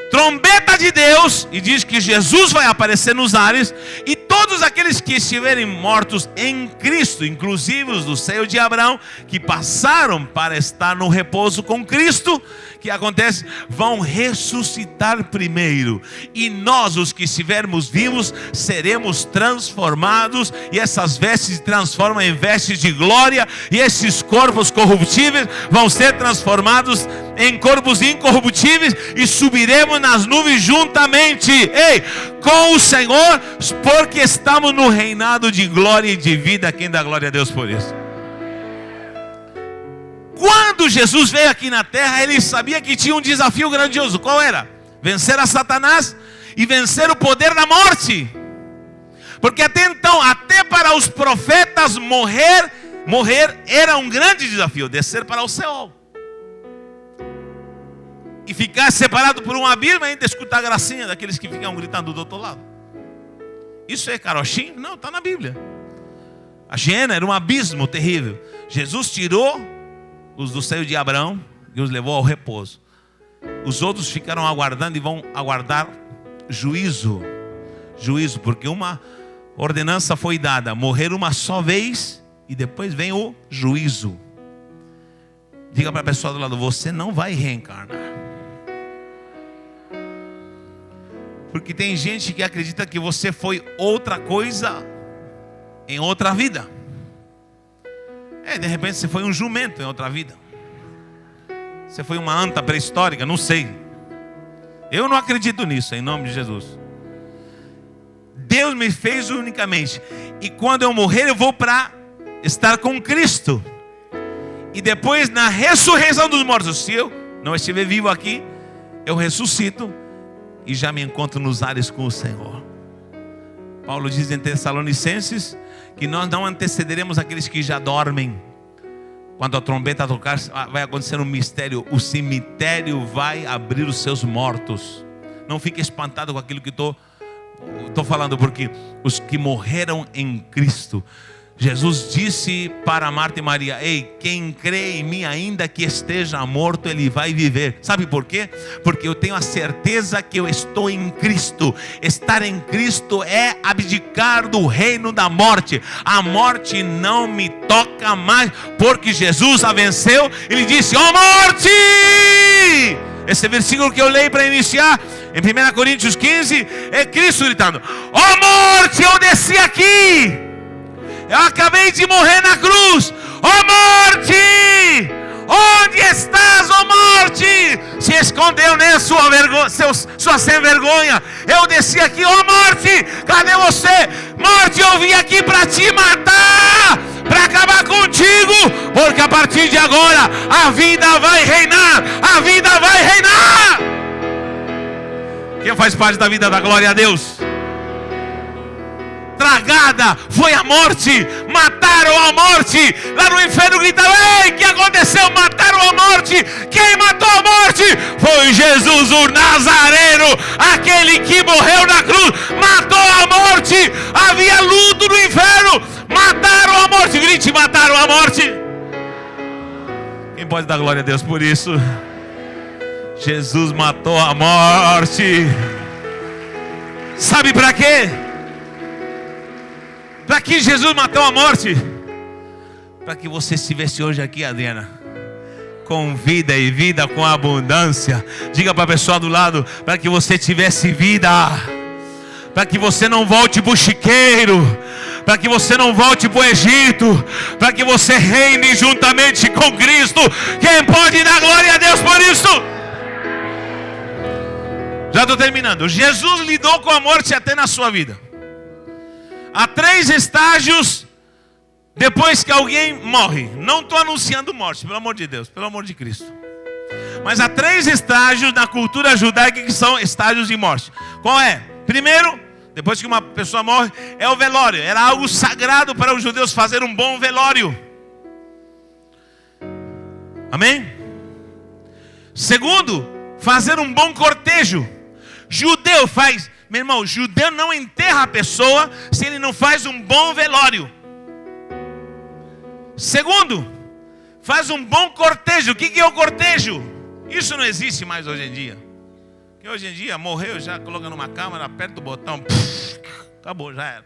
Trombeta de Deus, e diz que Jesus vai aparecer nos ares, e todos aqueles que estiverem mortos em Cristo, inclusive os do seio de Abraão, que passaram para estar no repouso com Cristo, que acontece? Vão ressuscitar primeiro, e nós, os que estivermos vivos, seremos transformados, e essas vestes se transformam em vestes de glória, e esses corpos corruptíveis vão ser transformados em corpos incorruptíveis, e subiremos nas nuvens juntamente, ei, com o Senhor, porque estamos no reinado de glória e de vida. Quem dá glória a Deus por isso? Quando Jesus veio aqui na terra, ele sabia que tinha um desafio grandioso. Qual era? Vencer a Satanás e vencer o poder da morte. Porque até então, até para os profetas morrer era um grande desafio. Descer para o céu e ficar separado por um abismo, ainda escutar a gracinha daqueles que ficam gritando do outro lado. Isso é carochinho? Não, está na Bíblia. A Geena era um abismo terrível. Jesus tirou os do seio de Abraão e os levou ao repouso. Os outros ficaram aguardando e vão aguardar juízo. Juízo, porque uma ordenança foi dada: morrer uma só vez e depois vem o juízo. Diga para a pessoa do lado: você não vai reencarnar. Porque tem gente que acredita que você foi outra coisa em outra vida. De repente você foi um jumento em outra vida. Você foi uma anta pré-histórica, não sei. Eu não acredito nisso, em nome de Jesus. Deus me fez unicamente. E quando eu morrer, eu vou para estar com Cristo. E depois, na ressurreição dos mortos, se eu não estiver vivo aqui, eu ressuscito e já me encontro nos ares com o Senhor. Paulo diz em Tessalonicenses que nós não antecederemos aqueles que já dormem. Quando a trombeta tocar, vai acontecer um mistério. O cemitério vai abrir os seus mortos. Não fique espantado com aquilo que estou falando, porque os que morreram em Cristo, Jesus disse para Marta e Maria: ei, quem crê em mim, ainda que esteja morto, ele vai viver. Sabe por quê? Porque eu tenho a certeza que eu estou em Cristo. Estar em Cristo é abdicar do reino da morte. A morte não me toca mais, porque Jesus a venceu. Ele disse: ó morte! Esse versículo que eu leio para iniciar, em 1 Coríntios 15, é Cristo gritando: ó morte, eu desci aqui, eu acabei de morrer na cruz. Ó morte, onde estás, ó morte? Se escondeu, né, sua sem vergonha. Eu desci aqui, ó morte, cadê você? Morte, eu vim aqui para te matar, para acabar contigo, porque a partir de agora a vida vai reinar. A vida vai reinar. Quem faz parte da vida da glória a Deus? tragada foi a morte. Mataram a morte. Lá no inferno gritaram: ei, o que aconteceu? Mataram a morte. Quem matou a morte? Foi Jesus o Nazareno, aquele que morreu na cruz. Matou a morte. Havia luto no inferno. Mataram a morte. Grite: mataram a morte. Quem pode dar glória a Deus por isso? Jesus matou a morte. Sabe para quê? Para que Jesus matou a morte? Para que você estivesse hoje aqui, Adriana, com vida e vida com abundância. Diga para a pessoa do lado: para que você tivesse vida, para que você não volte para o chiqueiro, para que você não volte para o Egito, para que você reine juntamente com Cristo. Quem pode dar glória a Deus por isso? Já estou terminando. Jesus lidou com a morte até na sua vida. Há 3 estágios depois que alguém morre. Não estou anunciando morte, pelo amor de Deus, pelo amor de Cristo. Mas há 3 estágios na cultura judaica que são estágios de morte. Qual é? Primeiro, depois que uma pessoa morre, é o velório. Era algo sagrado para os judeus fazer um bom velório. Amém? Segundo, fazer um bom cortejo. Judeu faz, meu irmão, judeu não enterra a pessoa se ele não faz um bom velório. Segundo, faz um bom cortejo. O que é o cortejo? Isso não existe mais hoje em dia. Porque hoje em dia, morreu, já coloca numa câmera, aperta o botão, acabou, já era.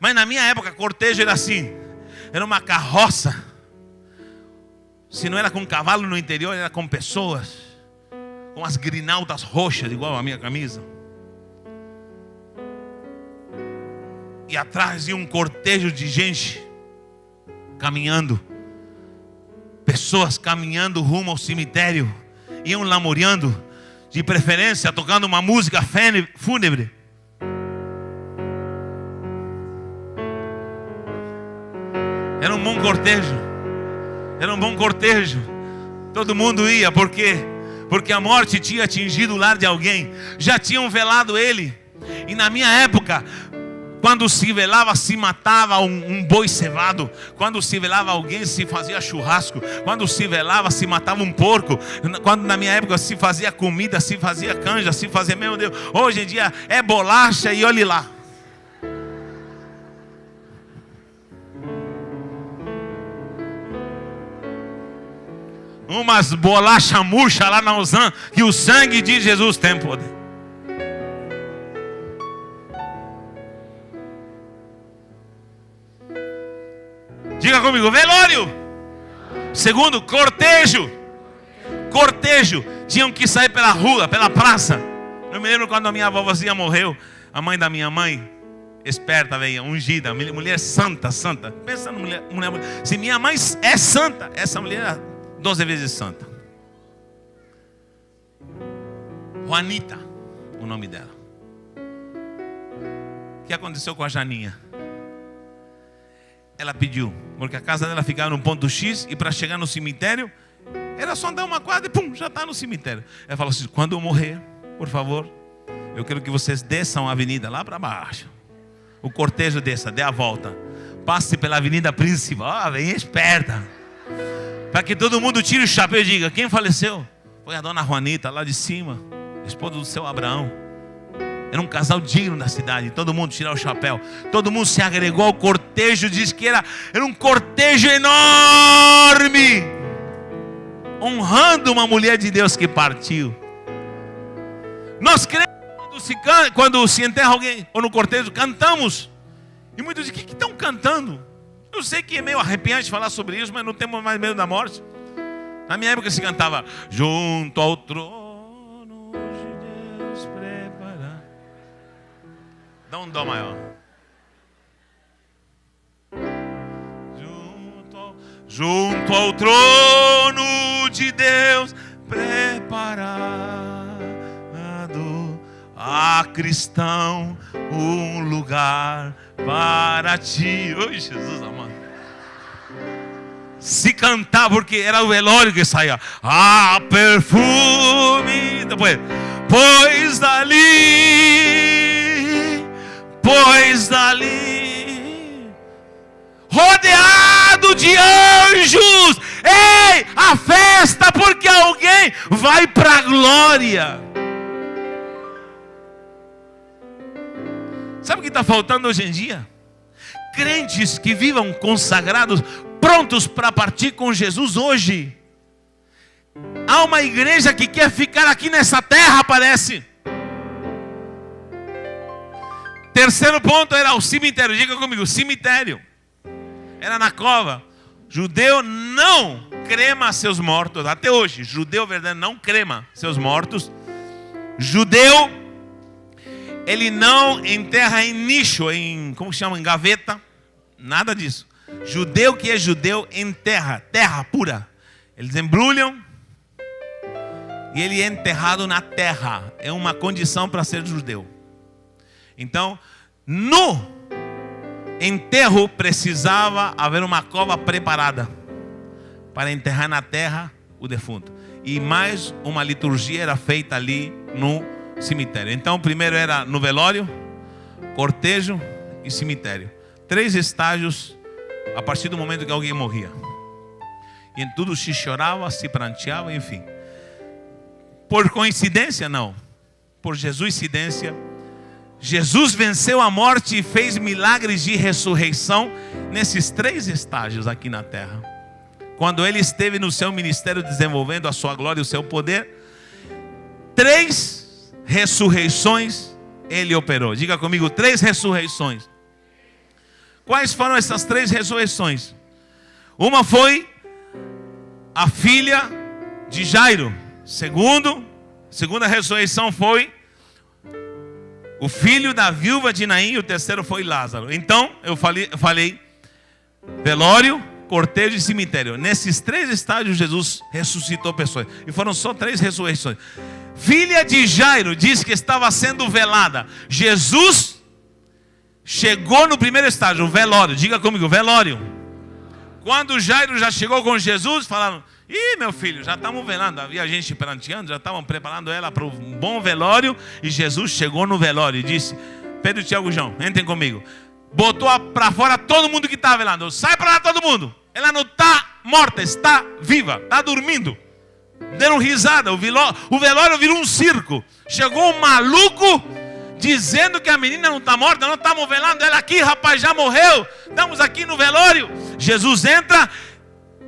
Mas na minha época, cortejo era assim. Era uma carroça. Se não era com cavalo no interior, era com pessoas. Com as grinaldas roxas, igual a minha camisa. E atrás ia um cortejo de gente caminhando. Pessoas caminhando rumo ao cemitério. Iam lamuriando, de preferência tocando uma música fúnebre. Era um bom cortejo. Era um bom cortejo. Todo mundo ia, por quê? Porque a morte tinha atingido o lar de alguém. Já tinham velado ele. E na minha época, quando se velava, se matava um boi cevado. Quando se velava alguém, se fazia churrasco. Quando se velava, se matava um porco. Quando na minha época se fazia comida, se fazia canja, se fazia, meu Deus. Hoje em dia é bolacha e olhe lá. Umas bolachas murchas lá na Uzan, que o sangue de Jesus tem poder. Diga comigo: velório. Segundo, cortejo. Cortejo. Tinham que sair pela rua, pela praça. Eu me lembro quando a minha vovozinha morreu. A mãe da minha mãe, esperta, veio, ungida, mulher santa, santa. Pensa na mulher. Se minha mãe é santa, essa mulher é 12 vezes santa. Juanita, o nome dela. O que aconteceu com a Janinha? Ela pediu, porque a casa dela ficava no ponto X, e para chegar no cemitério era só dar uma quadra e pum, já está no cemitério. Ela falou assim: quando eu morrer, por favor, eu quero que vocês desçam a avenida lá para baixo. O cortejo desça, dê a volta, passe pela avenida principal. Vem esperta, para que todo mundo tire o chapéu e diga: quem faleceu? Foi a dona Juanita lá de cima, esposa do seu Abraão. Era um casal digno da cidade. Todo mundo tirou o chapéu. Todo mundo se agregou ao cortejo. Diz que era um cortejo enorme, honrando uma mulher de Deus que partiu. Nós cremos quando se enterra alguém, ou no cortejo, cantamos. E muitos dizem: o que estão cantando? Eu sei que é meio arrepiante falar sobre isso, mas não temos mais medo da morte. Na minha época se cantava: junto ao trono de Deus preparar. Dá um dó maior. Junto ao trono de Deus preparado, a cristão um lugar para ti. Oi, Jesus amado. Se cantar, porque era o velório que saía. Ah, perfume. Depois, pois dali de anjos. Ei, a festa porque alguém vai para a glória. Sabe o que está faltando hoje em dia? Crentes que vivam consagrados, prontos para partir com Jesus hoje. Há uma igreja que quer ficar aqui nessa terra, parece. Terceiro ponto era o cemitério. Diga comigo, cemitério. Era na cova. Judeu não crema seus mortos. Até hoje, judeu verdadeiro não crema seus mortos. Judeu, ele não enterra em nicho, em, como chama, em gaveta. Nada disso. Judeu que é judeu enterra, terra pura. Eles embrulham e ele é enterrado na terra. É uma condição para ser judeu. Então, no enterro precisava haver uma cova preparada para enterrar na terra o defunto. E mais uma liturgia era feita ali no cemitério. Então, primeiro era no velório, cortejo e cemitério. 3 estágios a partir do momento que alguém morria. E em tudo se chorava, se pranteava, enfim. Por coincidência, não. Por Jesuscidência. Jesus venceu a morte e fez milagres de ressurreição nesses 3 estágios aqui na terra. Quando ele esteve no seu ministério desenvolvendo a sua glória e o seu poder, 3 ressurreições ele operou. Diga comigo, 3 ressurreições. Quais foram essas 3 ressurreições? Uma foi a filha de Jairo. Segunda ressurreição foi o filho da viúva de Naim. E o terceiro foi Lázaro. Então eu falei velório, cortejo e cemitério. Nesses 3 estágios Jesus ressuscitou pessoas. E foram só 3 ressurreições. Filha de Jairo diz que estava sendo velada. Jesus chegou no primeiro estágio, o velório. Diga comigo, velório. Quando Jairo já chegou com Jesus, falaram: ih, meu filho, já estamos velando. Havia gente pranteando, já estavam preparando ela para um bom velório. E Jesus chegou no velório e disse: Pedro, Tiago e João, entrem comigo. Botou para fora todo mundo que estava velando. Sai para lá todo mundo. Ela não está morta, está viva, está dormindo. Deram risada. O velório virou um circo. Chegou um maluco dizendo que a menina não está morta. Não estamos velando ela aqui, rapaz, já morreu. Estamos aqui no velório. Jesus entra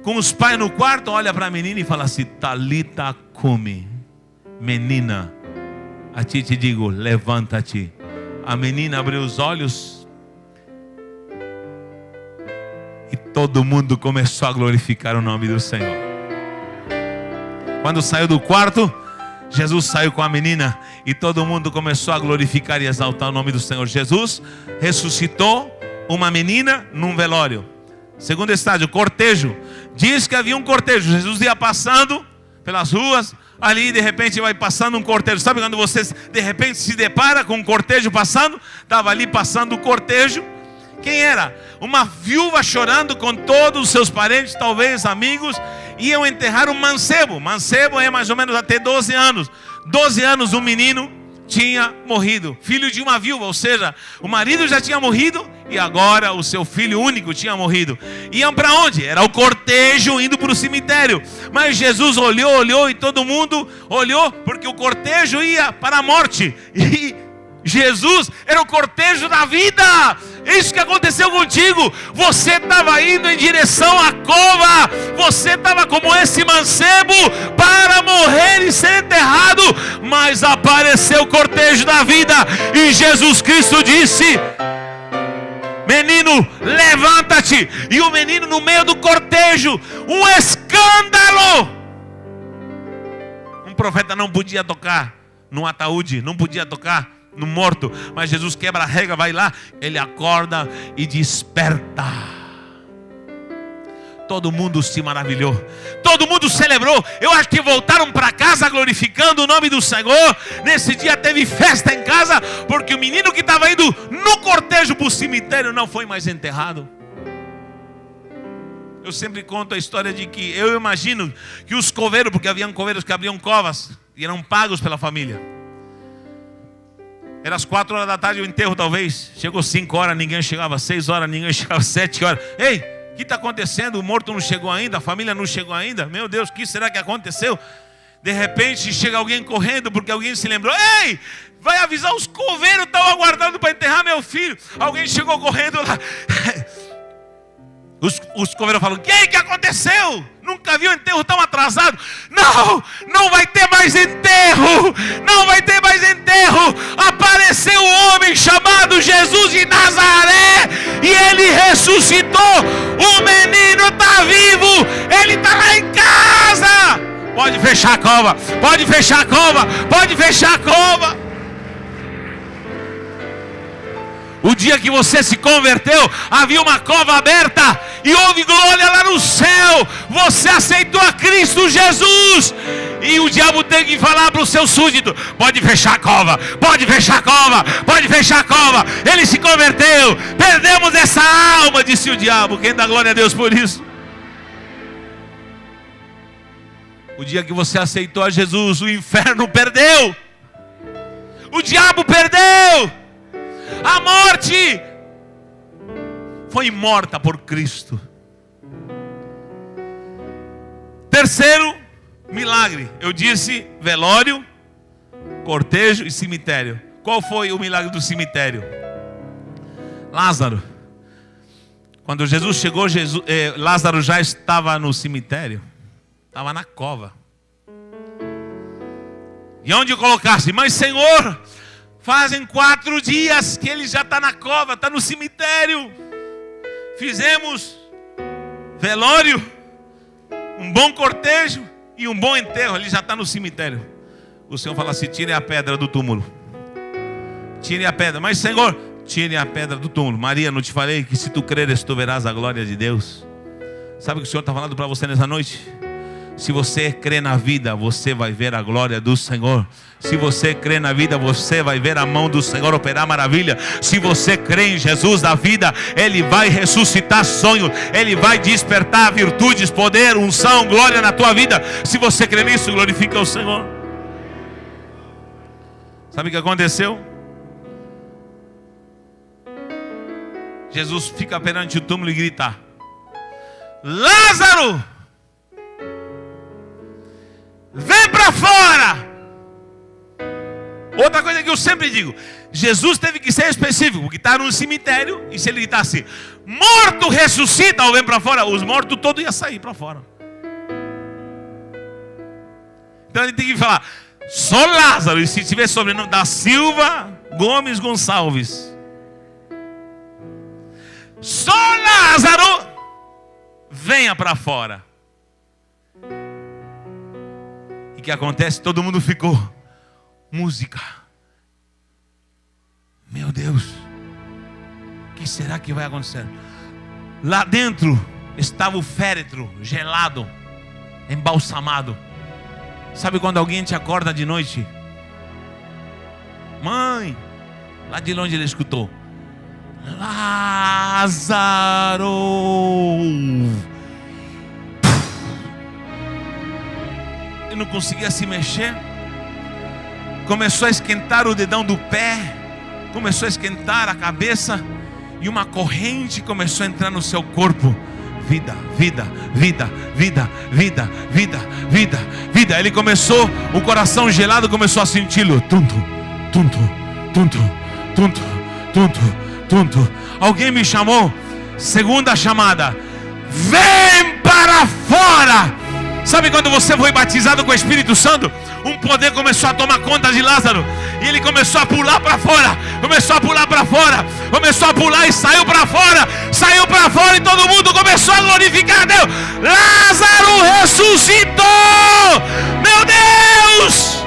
com os pais no quarto, olha para a menina e fala assim: Talita cumi. Menina, a ti te digo, levanta-te. A menina abriu os olhos e todo mundo começou a glorificar o nome do Senhor. Quando saiu do quarto, Jesus saiu com a menina e todo mundo começou a glorificar e exaltar o nome do Senhor. Jesus ressuscitou uma menina num velório. Segundo estágio, cortejo. Diz que havia um cortejo. Jesus ia passando pelas ruas, ali de repente vai passando um cortejo. Sabe quando você de repente se depara com um cortejo passando? Estava ali passando o cortejo. Quem era? Uma viúva chorando com todos os seus parentes, talvez amigos. Iam enterrar um mancebo. Mancebo é mais ou menos até 12 anos. 12 anos um menino tinha morrido, filho de uma viúva, ou seja, o marido já tinha morrido e agora o seu filho único tinha morrido. Iam para onde? Era o cortejo indo para o cemitério. Mas Jesus olhou e todo mundo olhou, porque o cortejo ia para a morte e Jesus era o cortejo da vida. Isso que aconteceu contigo. Você estava indo em direção à cova. Você estava como esse mancebo para morrer e ser enterrado. Mas apareceu o cortejo da vida e Jesus Cristo disse: menino, levanta-te. E o menino no meio do cortejo, um escândalo. Um profeta não podia tocar no ataúde, não podia tocar no morto, mas Jesus quebra a regra, vai lá, ele acorda e desperta. Todo mundo se maravilhou, todo mundo celebrou. Eu acho que voltaram para casa glorificando o nome do Senhor. Nesse dia teve festa em casa, porque o menino que estava indo no cortejo para o cemitério não foi mais enterrado. Eu sempre conto a história de que eu imagino que os coveiros, porque haviam coveiros que abriam covas e eram pagos pela família. Era às 4 horas da tarde o enterro talvez. Chegou 5 horas, ninguém chegava. 6 horas, ninguém chegava. 7 horas. Ei, que está acontecendo? O morto não chegou ainda, a família não chegou ainda. Meu Deus, o que será que aconteceu? De repente chega alguém correndo, porque alguém se lembrou: ei, vai avisar os coveiros, estão aguardando para enterrar meu filho. Alguém chegou correndo lá. Os coveiros falam: que aconteceu? Nunca vi um enterro tão atrasado. Não vai ter mais enterro. Não vai ter mais enterro. Apareceu um homem chamado Jesus de Nazaré, e ele ressuscitou. O menino está vivo. Ele está lá em casa. Pode fechar a cova. Pode fechar a cova. Pode fechar a cova. O dia que você se converteu, havia uma cova aberta e houve glória lá no céu. Você aceitou a Cristo Jesus. E o diabo tem que falar para o seu súdito: pode fechar a cova, pode fechar a cova, pode fechar a cova. Ele se converteu. Perdemos essa alma, disse o diabo. Quem dá glória a Deus por isso? O dia que você aceitou a Jesus, o inferno perdeu. O diabo perdeu. A morte foi morta por Cristo. Terceiro milagre, eu disse velório, cortejo e cemitério. Qual foi o milagre do cemitério? Lázaro. Quando Jesus chegou, Lázaro já estava no cemitério, estava na cova. E onde colocasse? Mas Senhor, fazem 4 dias que ele já está na cova, está no cemitério. Fizemos velório, um bom cortejo e um bom enterro. Ele já está no cemitério. O Senhor fala assim: tire a pedra do túmulo. Tire a pedra. Mas Senhor, tire a pedra do túmulo. Maria, não te falei que se tu creres, tu verás a glória de Deus? Sabe o que o Senhor está falando para você nessa noite? Se você crê na vida, você vai ver a glória do Senhor. Se você crê na vida, você vai ver a mão do Senhor operar maravilha. Se você crê em Jesus da vida, Ele vai ressuscitar sonhos. Ele vai despertar virtudes, poder, unção, glória na tua vida. Se você crê nisso, glorifica o Senhor. Sabe o que aconteceu? Jesus fica perante o túmulo e grita: Lázaro, vem para fora. Outra coisa que eu sempre digo: Jesus teve que ser específico, porque está no cemitério. E se ele gritasse: morto ressuscita, ou vem para fora, os mortos todos iam sair para fora. Então ele tem que falar: só Lázaro. E se tiver sobrenome da Silva Gomes Gonçalves, só Lázaro, venha para fora. E o que acontece? Todo mundo ficou. Música. Meu Deus, o que será que vai acontecer? Lá dentro estava o féretro gelado, embalsamado. Sabe quando alguém te acorda de noite? Mãe, lá de longe ele escutou: Lázaro. Ele não conseguia se mexer. Começou a esquentar o dedão do pé, começou a esquentar a cabeça, e uma corrente começou a entrar no seu corpo. Vida, vida, vida, vida, vida, vida, vida, vida. Ele começou, o coração gelado começou a senti-lo. Tunto, tunto, tunto, tunto, tunto, tunto. Alguém me chamou. Segunda chamada: vem para fora. Sabe quando você foi batizado com o Espírito Santo? Um poder começou a tomar conta de Lázaro, e ele começou a pular para fora. Começou a pular para fora. Começou a pular e saiu para fora. Saiu para fora e todo mundo começou a glorificar a Deus. Lázaro ressuscitou. Meu Deus!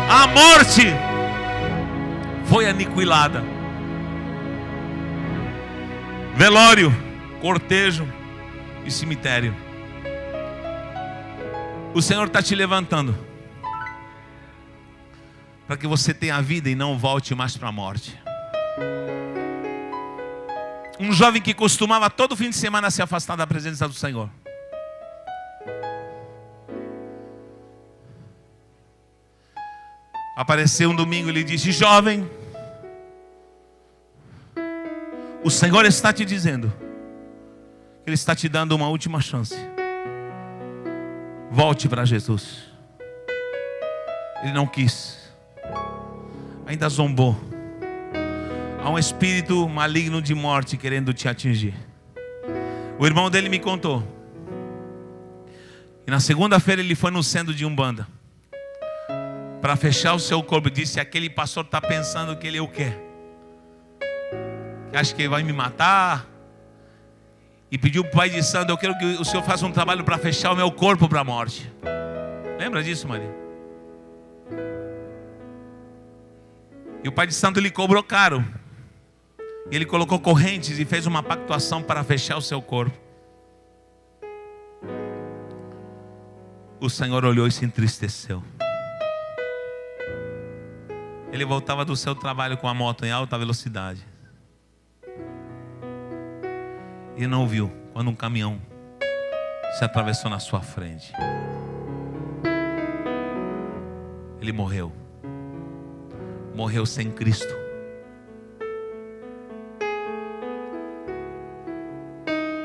A morte foi aniquilada. Velório, cortejo e cemitério. O Senhor está te levantando para que você tenha a vida e não volte mais para a morte. Um jovem que costumava todo fim de semana se afastar da presença do Senhor. Apareceu um domingo e lhe disse: jovem, o Senhor está te dizendo Ele está te dando uma última chance. Volte para Jesus. Ele não quis. Ainda zombou. Há um espírito maligno de morte querendo te atingir. O irmão dele me contou. E na segunda-feira ele foi no centro de Umbanda para fechar o seu corpo. Disse: aquele pastor está pensando que ele é o quê? Que acha que ele vai me matar? E pediu para o pai de santo: eu quero que o senhor faça um trabalho para fechar o meu corpo para a morte. Lembra disso, Maria? E o pai de santo lhe cobrou caro. Ele colocou correntes e fez uma pactuação para fechar o seu corpo. O Senhor olhou e se entristeceu. Ele voltava do seu trabalho com a moto em alta velocidade. E não viu quando um caminhão se atravessou na sua frente. Ele morreu. Morreu sem Cristo.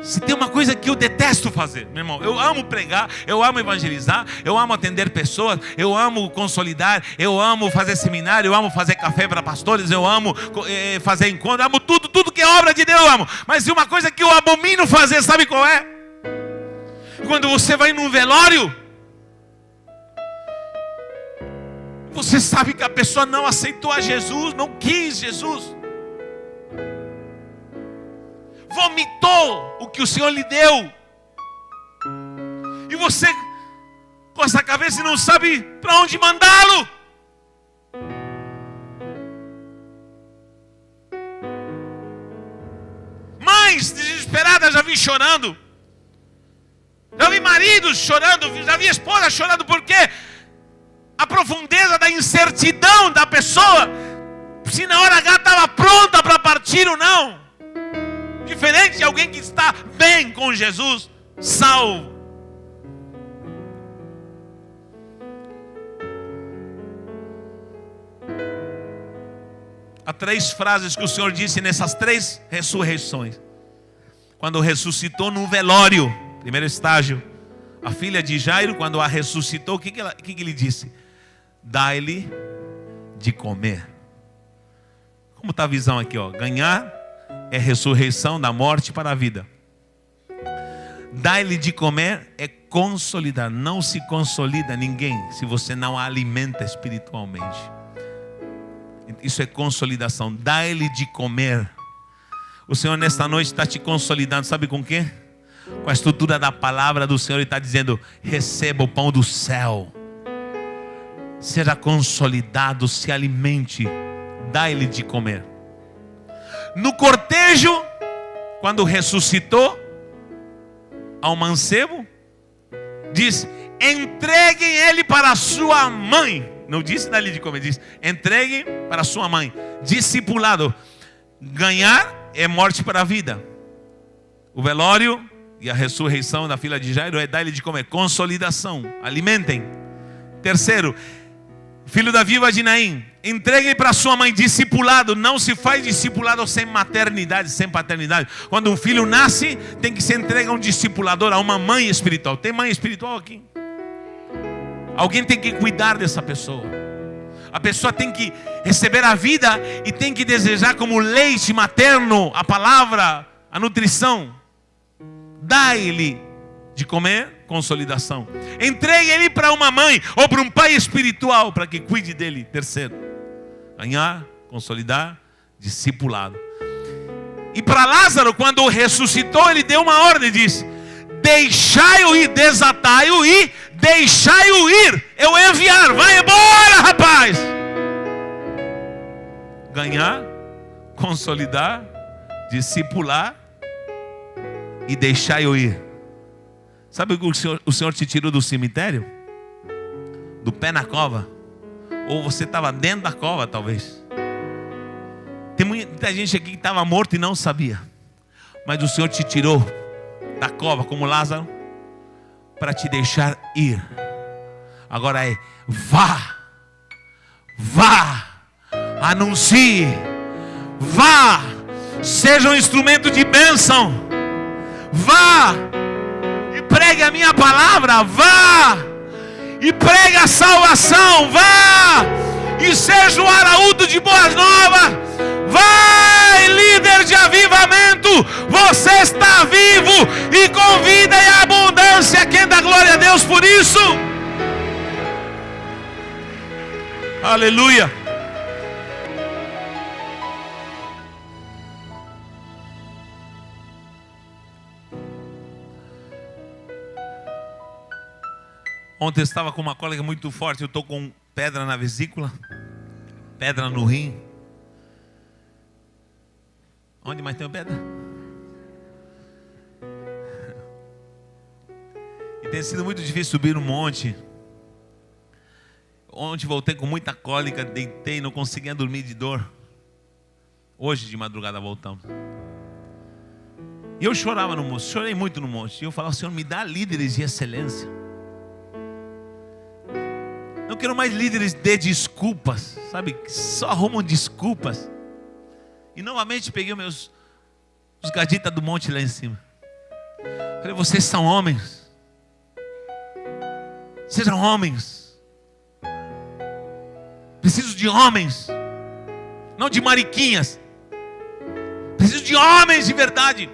Se tem uma coisa que eu detesto fazer, meu irmão, eu amo pregar, eu amo evangelizar, eu amo atender pessoas, eu amo consolidar, eu amo fazer seminário, eu amo fazer café para pastores, eu amo fazer encontro, eu amo tudo que é obra de Deus, eu amo. Mas tem uma coisa que eu abomino fazer, sabe qual é? Quando você vai num velório, você sabe que a pessoa não aceitou a Jesus, não quis Jesus, vomitou o que o Senhor lhe deu, e você com essa cabeça não sabe para onde mandá-lo. Mães desesperadas já vi chorando, já vi maridos chorando, já vi esposa chorando, porque a profundeza da incertidão da pessoa, se na hora H estava pronta para partir ou não. Diferente de alguém que está bem com Jesus, salvo. Há 3 frases que o Senhor disse nessas 3 ressurreições. Quando ressuscitou no velório, primeiro estágio, a filha de Jairo, quando a ressuscitou, o que ele disse? Dai-lhe de comer. Como está a visão aqui, ó? Ganhar é ressurreição da morte para a vida. Dai-lhe de comer é consolidar. Não se consolida ninguém se você não a alimenta espiritualmente. Isso é consolidação. Dai-lhe de comer. O Senhor nesta noite está te consolidando. Sabe com o quê? Com a estrutura da palavra do Senhor. Ele está dizendo: receba o pão do céu. Seja consolidado, se alimente. Dai-lhe de comer. No cortejo, quando ressuscitou ao mancebo, diz: entreguem ele para a sua mãe. Não disse dali de comer, diz: entreguem para a sua mãe. Discipulado. Ganhar é morte para a vida. O velório e a ressurreição da filha de Jairo é dar-lhe de comer. Consolidação. Alimentem. Terceiro, filho da viúva de Naim, entregue para sua mãe. Discipulado. Não se faz discipulado sem maternidade, sem paternidade. Quando um filho nasce, tem que se entregar a um discipulador, a uma mãe espiritual. Tem mãe espiritual aqui? Alguém tem que cuidar dessa pessoa. A pessoa tem que receber a vida e tem que desejar como leite materno a palavra, a nutrição. Dá-lhe de comer, consolidação. Entregue ele para uma mãe ou para um pai espiritual para que cuide dele. Terceiro, ganhar, consolidar, discipulado. E para Lázaro, quando o ressuscitou, ele deu uma ordem, disse: deixai-o ir, desatai-o e deixai-o ir. Eu vou enviar, vai embora, rapaz. Ganhar, consolidar, discipular e deixai-o ir. Sabe o que o Senhor te tirou do cemitério? Do pé na cova. Ou você estava dentro da cova, talvez. Tem muita gente aqui que estava morto e não sabia. Mas o Senhor te tirou da cova, como Lázaro, para te deixar ir. Agora é: vá, anuncie, vá, seja um instrumento de bênção, vá e pregue a minha palavra, vá e pregue a salvação, vá e seja o arauto de boas novas. Vai, líder de avivamento, você está vivo e com vida e abundância. Quem dá glória a Deus por isso? Aleluia. Ontem eu estava com uma cólica muito forte. Eu estou com pedra na vesícula, pedra no rim. Onde mais tem pedra? E tem sido muito difícil subir um monte. Ontem voltei com muita cólica, deitei, não conseguia dormir de dor. Hoje de madrugada voltamos. E eu chorava no monte, chorei muito no monte. E eu falava: Senhor, me dá líderes de excelência. Não quero mais líderes de desculpas, sabe? Só arrumam desculpas. E novamente peguei os gaditas do monte lá em cima. Falei: vocês são homens. Sejam homens. Preciso de homens, não de mariquinhas. Preciso de homens de verdade.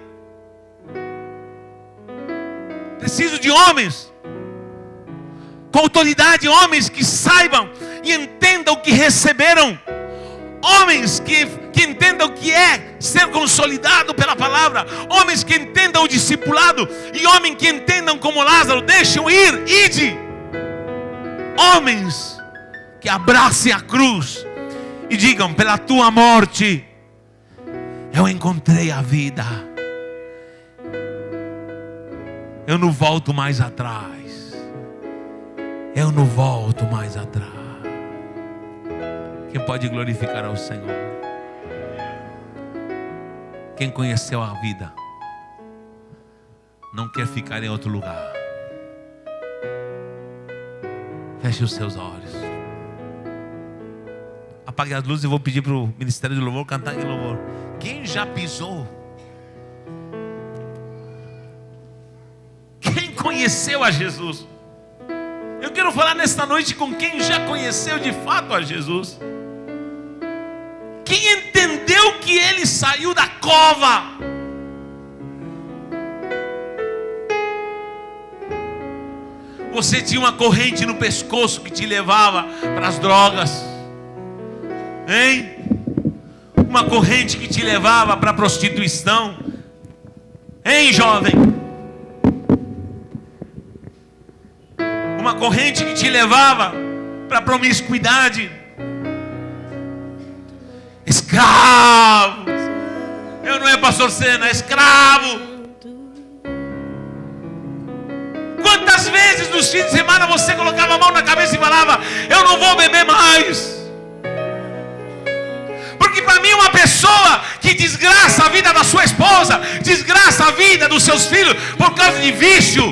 Preciso de homens com autoridade, homens que saibam e entendam o que receberam, homens que entendam o que é ser consolidado pela palavra, homens que entendam o discipulado, e homens que entendam como Lázaro: deixem ir, ide. Homens que abracem a cruz e digam: pela tua morte eu encontrei a vida, eu não volto mais atrás. Eu não volto mais atrás. Quem pode glorificar ao Senhor? Quem conheceu a vida não quer ficar em outro lugar. Feche os seus olhos. Apague as luzes e vou pedir para o Ministério do Louvor cantar em louvor. Quem já pisou? Quem conheceu a Jesus? Eu quero falar nesta noite com quem já conheceu de fato a Jesus. Quem entendeu que Ele saiu da cova. Você tinha uma corrente no pescoço que te levava para as drogas, hein? Uma corrente que te levava para a prostituição, hein, jovem? Uma corrente que te levava para a promiscuidade. Escravos. Eu não é pastor Sena, é escravo. Quantas vezes nos fins de semana você colocava a mão na cabeça e falava: eu não vou beber mais. Porque para mim uma pessoa que desgraça a vida da sua esposa, desgraça a vida dos seus filhos por causa de vício,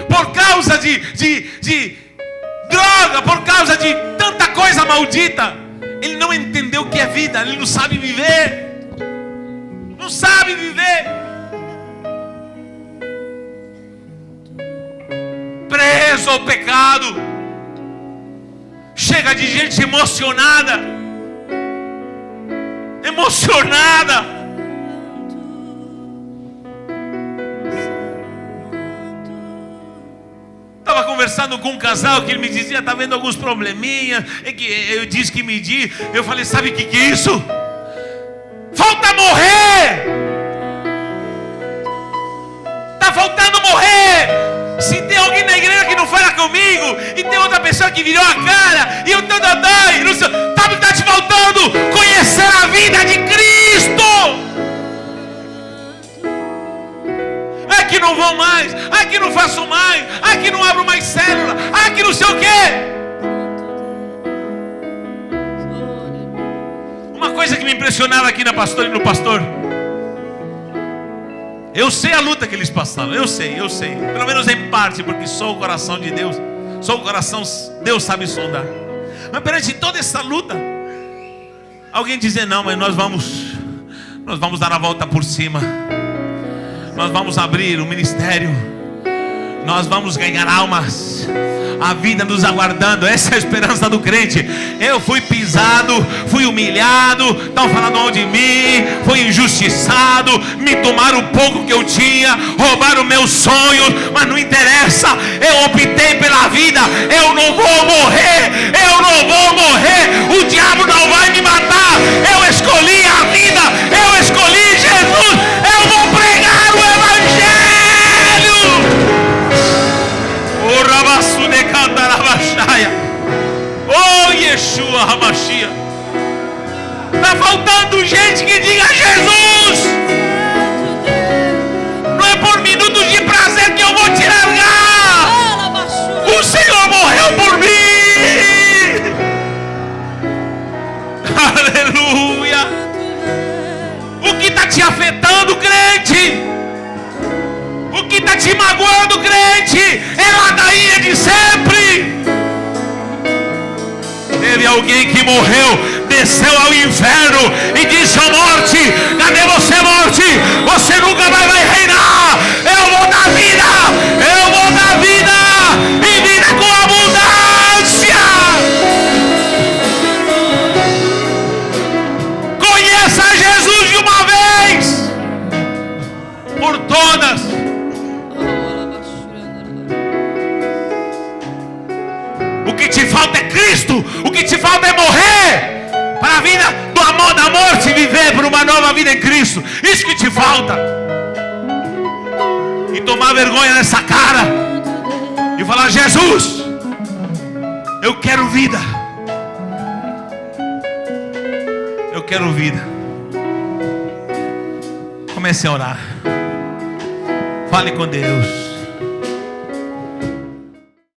por causa de droga, por causa de tanta coisa maldita, ele não entendeu o que é vida, ele não sabe viver. Não sabe viver. Preso ao pecado. Chega de gente emocionada. Estava conversando com um casal que ele me dizia: está vendo alguns probleminhas. Eu disse que medir. Eu falei: sabe o que é isso? Falta morrer. Está faltando morrer. Se tem alguém na igreja que não fala comigo, e tem outra pessoa que virou a cara, e eu estou dodói, está te faltando conhecer a vida de Cristo. É que não vou mais, é que não faço mais, é que não abro mais célula, é que não sei o quê. Uma coisa que me impressionava aqui na pastora e no pastor, eu sei a luta que eles passaram, eu sei, pelo menos em parte, porque sou o coração de Deus, sou o coração, Deus sabe sondar. Mas perante toda essa luta, alguém dizer: não, mas nós vamos dar a volta por cima, Nós vamos abrir o ministério. Nós vamos ganhar almas. A vida nos aguardando. Essa é a esperança do crente. Eu fui pisado, fui humilhado, estão falando mal de mim, fui injustiçado, me tomaram o pouco que eu tinha, roubaram meus sonhos, mas não interessa. Eu optei pela vida. Eu não vou morrer. Eu não vou morrer. O diabo não vai me matar. Eu escolhi a vida. Eu escolhi Jesus. Eu vou pregar o evangelho. Oh, Yeshua Hamashia. Está faltando gente que diga Jesus. Não é por minutos de prazer que eu vou te largar. O Senhor morreu por mim. Aleluia. O que está te afetando, crente? O que está te magoando, crente? É ladainha de sempre. Teve alguém que morreu, desceu ao inferno e disse à morte: cadê você, morte? Você nunca mais vai reinar. Eu vou dar vida. Eu vou dar vida. E vida com abundância. Conheça Jesus de uma vez por todas. O que te falta é Cristo. O que te falta é morrer para a vida do amor, da morte, e viver por uma nova vida em Cristo. Isso que te falta. E tomar vergonha nessa cara e falar: Jesus, eu quero vida. Eu quero vida. Comece a orar. Fale com Deus.